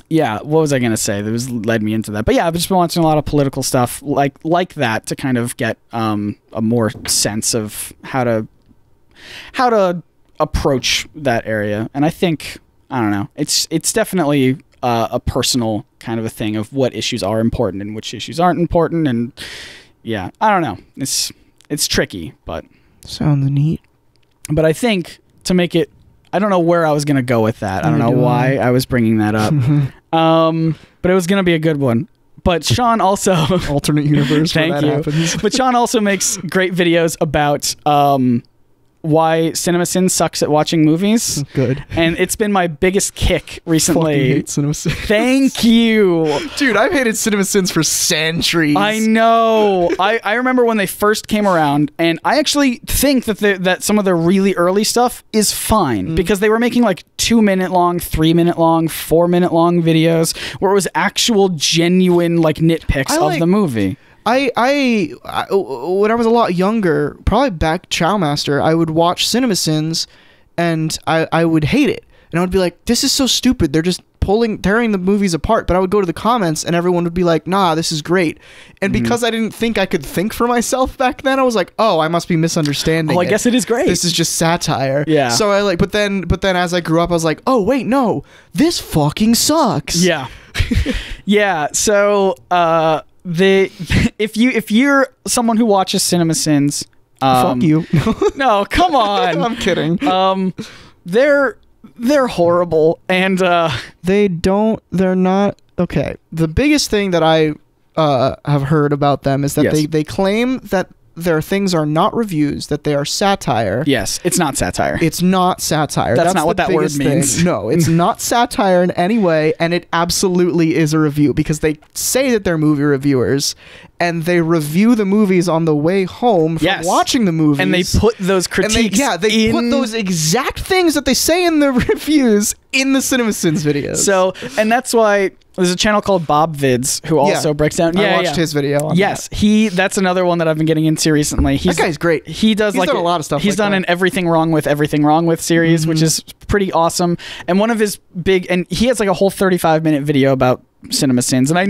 yeah, what was I gonna say? That led me into that. But yeah, I've just been watching a lot of political stuff like that to kind of get a more sense of how to approach that area. And I think, I don't know, it's definitely a personal kind of a thing of what issues are important and which issues aren't important. And yeah, I don't know, it's tricky, but sounds neat. But I think to make it, I don't know where I was going to go with that. I don't know why I was bringing that up. But it was going to be a good one. But Sean also... alternate universe. Thank you. Happens. But Sean also makes great videos about why CinemaSins sucks at watching movies. Good. And it's been my biggest kick recently. Fucking hate CinemaSins. Thank you. Dude, I've hated CinemaSins for centuries. I know. I remember when they first came around, and I actually think that some of their really early stuff is fine because they were making like 2-minute long, 3-minute long, 4-minute long videos where it was actual genuine like nitpicks of the movie. I when I was a lot younger, probably back Chowmaster, I would watch CinemaSins and I would hate it. And I would be like, this is so stupid. They're just tearing the movies apart. But I would go to the comments and everyone would be like, nah, this is great. And because I didn't think I could think for myself back then, I was like, oh, I must be misunderstanding. Oh, I guess it is great. This is just satire. Yeah. So I like, but then as I grew up, I was like, oh wait, no, this fucking sucks. Yeah. Yeah. So if you're someone who watches CinemaSins, fuck you. No, come on. I'm kidding. They're horrible, and they're not okay. The biggest thing that I have heard about them is that they claim that their things are not reviews, that they are satire. Yes, it's not satire. It's not satire. That's not what that word means. No, it's not satire in any way, and it absolutely is a review because they say that they're movie reviewers, and they review the movies on the way home from watching the movies. And they put those critiques they put those exact things that they say in the reviews in the CinemaSins videos. So, and that's why there's a channel called Bob Vids who also breaks down. I watched his video on that. That's another one that I've been getting into recently. That guy's great. He's done a lot of stuff. He's done an Everything Wrong with series, which is pretty awesome. And one of his and he has like a whole 35-minute video about CinemaSins. And I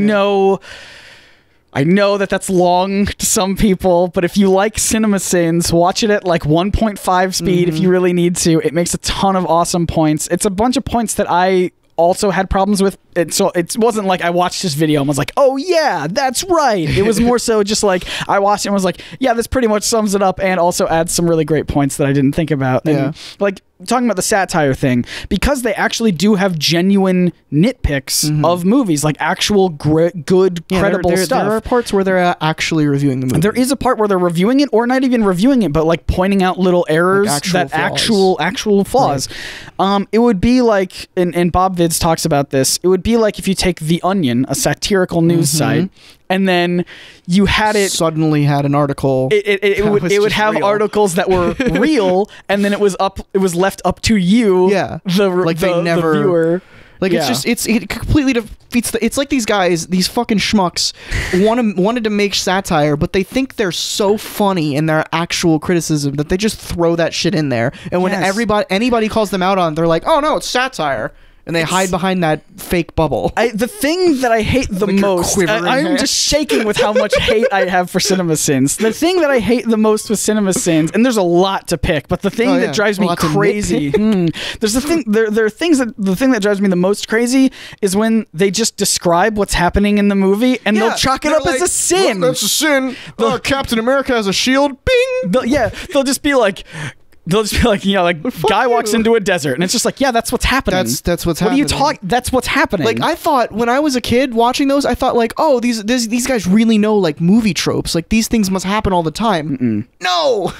know that that's long to some people, but if you like CinemaSins, watch it at like 1.5 speed if you really need to. It makes a ton of awesome points. It's a bunch of points that I also had problems with it, so it wasn't like I watched this video and was like, oh yeah, that's right. It was more so just like I watched it and was like, yeah, this pretty much sums it up and also adds some really great points that I didn't think about. And like talking about the satire thing, because they actually do have genuine nitpicks of movies, like actual good, credible stuff. There are parts where they're actually reviewing the movie. There is a part where they're reviewing it, or not even reviewing it, but like pointing out little errors, like actual flaws. Right. It would be like, and Bob Vids talks about this, it would be like if you take The Onion, a satirical news site, and then you had it suddenly had an article. It would have real. articles that were real, and then it was left up to you, the viewer. Like it completely defeats it's like these guys, these fucking schmucks wanted to make satire, but they think they're so funny in their actual criticism that they just throw that shit in there. And when anybody calls them out on it, they're like, "Oh no, it's satire." And they hide behind that fake bubble. The thing that I hate the most, I'm just shaking with how much hate I have for CinemaSins. The thing that I hate the most with CinemaSins, and there's a lot to pick, but the thing that drives me crazy, there's the thing. There are things that the thing that drives me the most crazy is when they just describe what's happening in the movie and they'll chalk it up as a sin. Well, that's a sin. Captain America has a shield. Bing. They'll just be like. They'll just be like, guy walks into a desert, and it's just like, yeah, that's what's happening. That's what's happening. What are you talking? That's what's happening. Like, I thought when I was a kid watching those, I thought like, oh, these guys really know like movie tropes. Like these things must happen all the time. No,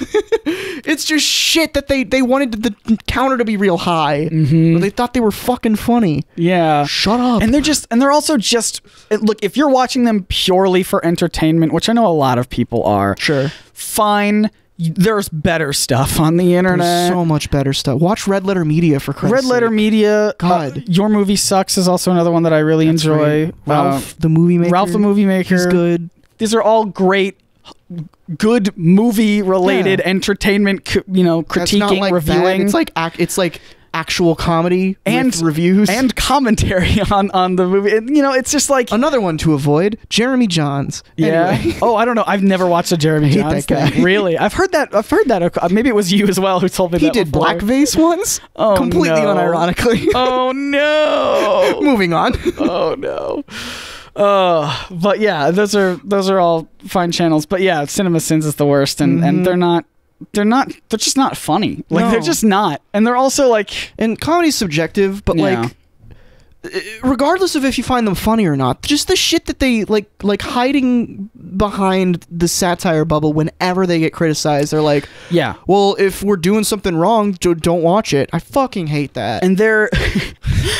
it's just shit that they wanted the counter to be real high. But they thought they were fucking funny. Yeah, shut up. And they're also just look. If you're watching them purely for entertainment, which I know a lot of people are, sure, fine. There's better stuff on the internet. There's so much better stuff. Watch Red Letter Media for Christ's sake. Red Letter Media. God. Your Movie Sucks is also another one that I really enjoy. Right. Ralph the Movie Maker. Ralph the Movie Maker. He's good. These are all great, good movie-related entertainment, critiquing, like reviewing. Bad. It's like actual comedy with reviews and commentary on the movie. And, it's just like another one to avoid. Jeremy Johns. Yeah. Anyway. Oh, I don't know. I've never watched a Jeremy Johns thing. Really? I've heard that. Maybe it was you as well who told me that. He did before. Blackface once. Oh, completely unironically. Oh no. Moving on. Oh no. But yeah, those are all fine channels. But yeah, CinemaSins is the worst, and they're just not funny. Like they're just not. And they're also like, and comedy's subjective, but like regardless of if you find them funny or not, just the shit that they like hiding behind the satire bubble whenever they get criticized, they're like, yeah, well, if we're doing something wrong, don't watch it. I fucking hate that. And they're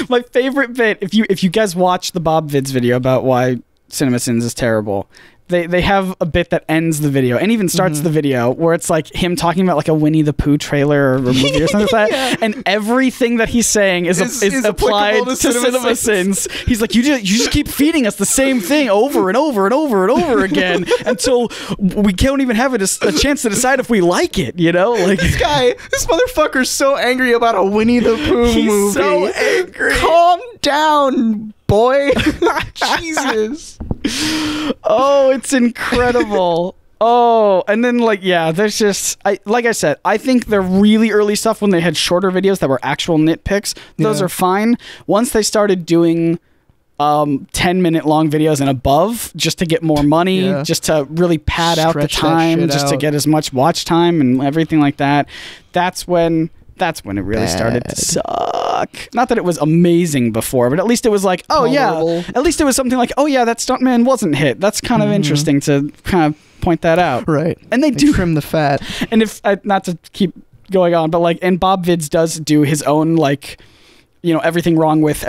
my favorite bit, if you guys watch the Bob Vids video about why CinemaSins is terrible, they have a bit that ends the video and even starts the video where it's like him talking about like a Winnie the Pooh trailer or a movie or something like that, and everything that he's saying is applied to CinemaSins. He's like, you just keep feeding us the same thing over and over and over and over again until we can't even have a chance to decide if we like it. Like this motherfucker's so angry about a Winnie the Pooh movie. He's so angry. Calm down, boy. Jesus. Oh, it's incredible. Oh, and then there's just like I said, I think the really early stuff when they had shorter videos that were actual nitpicks, those are fine. Once they started doing 10-minute long videos and above, just to get more money, just to really pad out the time, just to get as much watch time and everything like that, that's when it really started to suck. Not that it was amazing before, but at least it was like, at least it was something like, that stuntman wasn't hit. That's kind of interesting to kind of point that out. Right. And they do trim the fat. And if not to keep going on, but and Bob Vids does do his own everything wrong with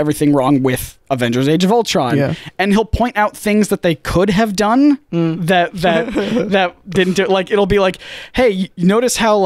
Avengers Age of Ultron. Yeah. And he'll point out things that they could have done that didn't do it. Like it'll be like, hey, you notice how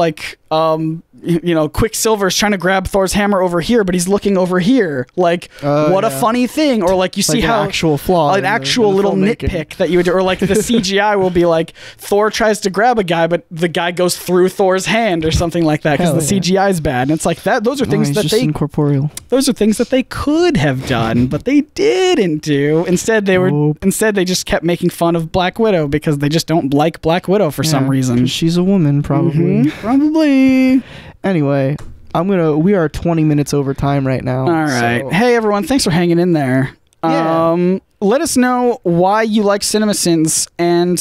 Quicksilver's trying to grab Thor's hammer over here, but he's looking over here. Like, what a funny thing. Or you see how actual flaw, an actual little nitpick that you would do. Or the CGI will be like Thor tries to grab a guy, but the guy goes through Thor's hand or something like that because the CGI is bad. And it's like that. Those are things that they incorporeal. Those are things that they could have done, but they didn't do. Instead, they just kept making fun of Black Widow because they just don't like Black Widow for some reason. She's a woman, probably. Probably. Anyway, we are 20 minutes over time right now. All right. So. Hey everyone, thanks for hanging in there. Yeah. Let us know why you like CinemaSins, and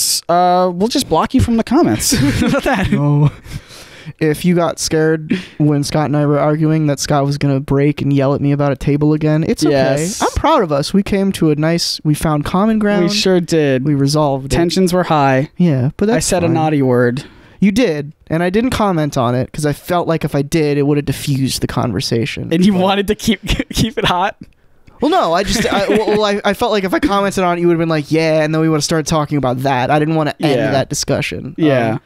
we'll just block you from the comments. How about that? No. If you got scared when Scott and I were arguing that Scott was going to break and yell at me about a table again, it's okay. Yes. I'm proud of us. We came to we found common ground. We sure did. We resolved Tensions were high. Yeah, but that's I said fine. A naughty word. You did, and I didn't comment on it because I felt like if I did, it would have diffused the conversation. And you wanted to keep it hot? Well, no, I felt like if I commented on it, you would have been like, yeah, and then we would have started talking about that. I didn't want to end that discussion. Yeah.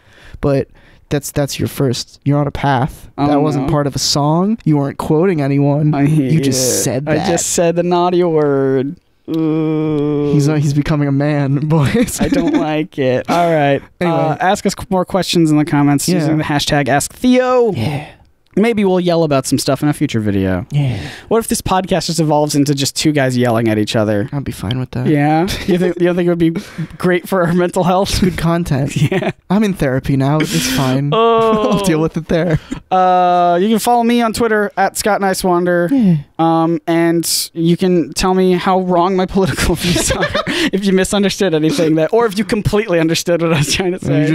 But that's your first. You're on a path. Oh, that wasn't part of a song. You weren't quoting anyone. You just said that. I just said the naughty word. Ooh. He's becoming a man, boys. I don't like it. All right. Anyway. Ask us more questions in the comments using the hashtag AskTheo. Yeah. Maybe we'll yell about some stuff in a future video. Yeah. What if this podcast just evolves into just two guys yelling at each other? I'd be fine with that. Yeah? You don't think it would be great for our mental health? Good content. Yeah. I'm in therapy now. It's fine. Oh. I'll deal with it there. You can follow me on Twitter at ScottNiceWander. Yeah. And you can tell me how wrong my political views are if you misunderstood anything or if you completely understood what I was trying to say. And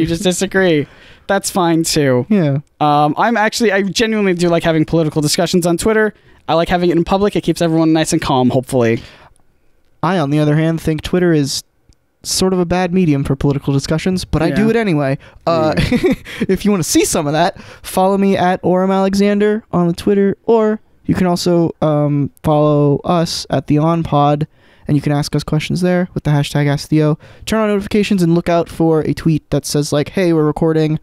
you just disagree. That's fine too. Yeah. I genuinely do like having political discussions on Twitter. I like having it in public. It keeps everyone nice and calm, hopefully. I, on the other hand, think Twitter is sort of a bad medium for political discussions, but I do it anyway. If you want to see some of that, follow me at Orem Alexander on the Twitter, or you can also follow us at the On Pod, and you can ask us questions there with the hashtag AskTheo. Turn on notifications and look out for a tweet that says like, hey, we're recording,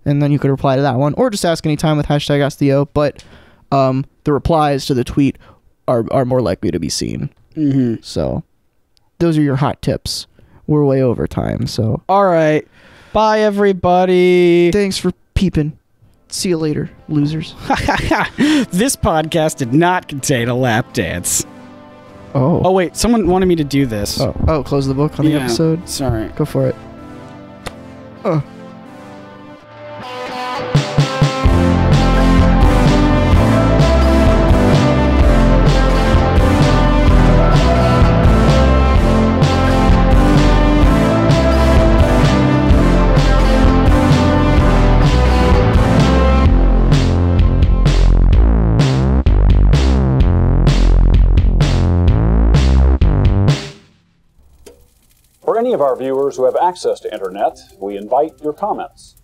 and then you could reply to that one, or just ask anytime with hashtag AskTheo, but the replies to the tweet are more likely to be seen. Mm-hmm. So those are your hot tips. We're way over time, so. All right. Bye, everybody. Thanks for peeping. See you later, losers. This podcast did not contain a lap dance. Oh. Oh, wait. Someone wanted me to do this. Oh, close the book on the episode? Sorry. Go for it. For any of our viewers who have access to internet, we invite your comments.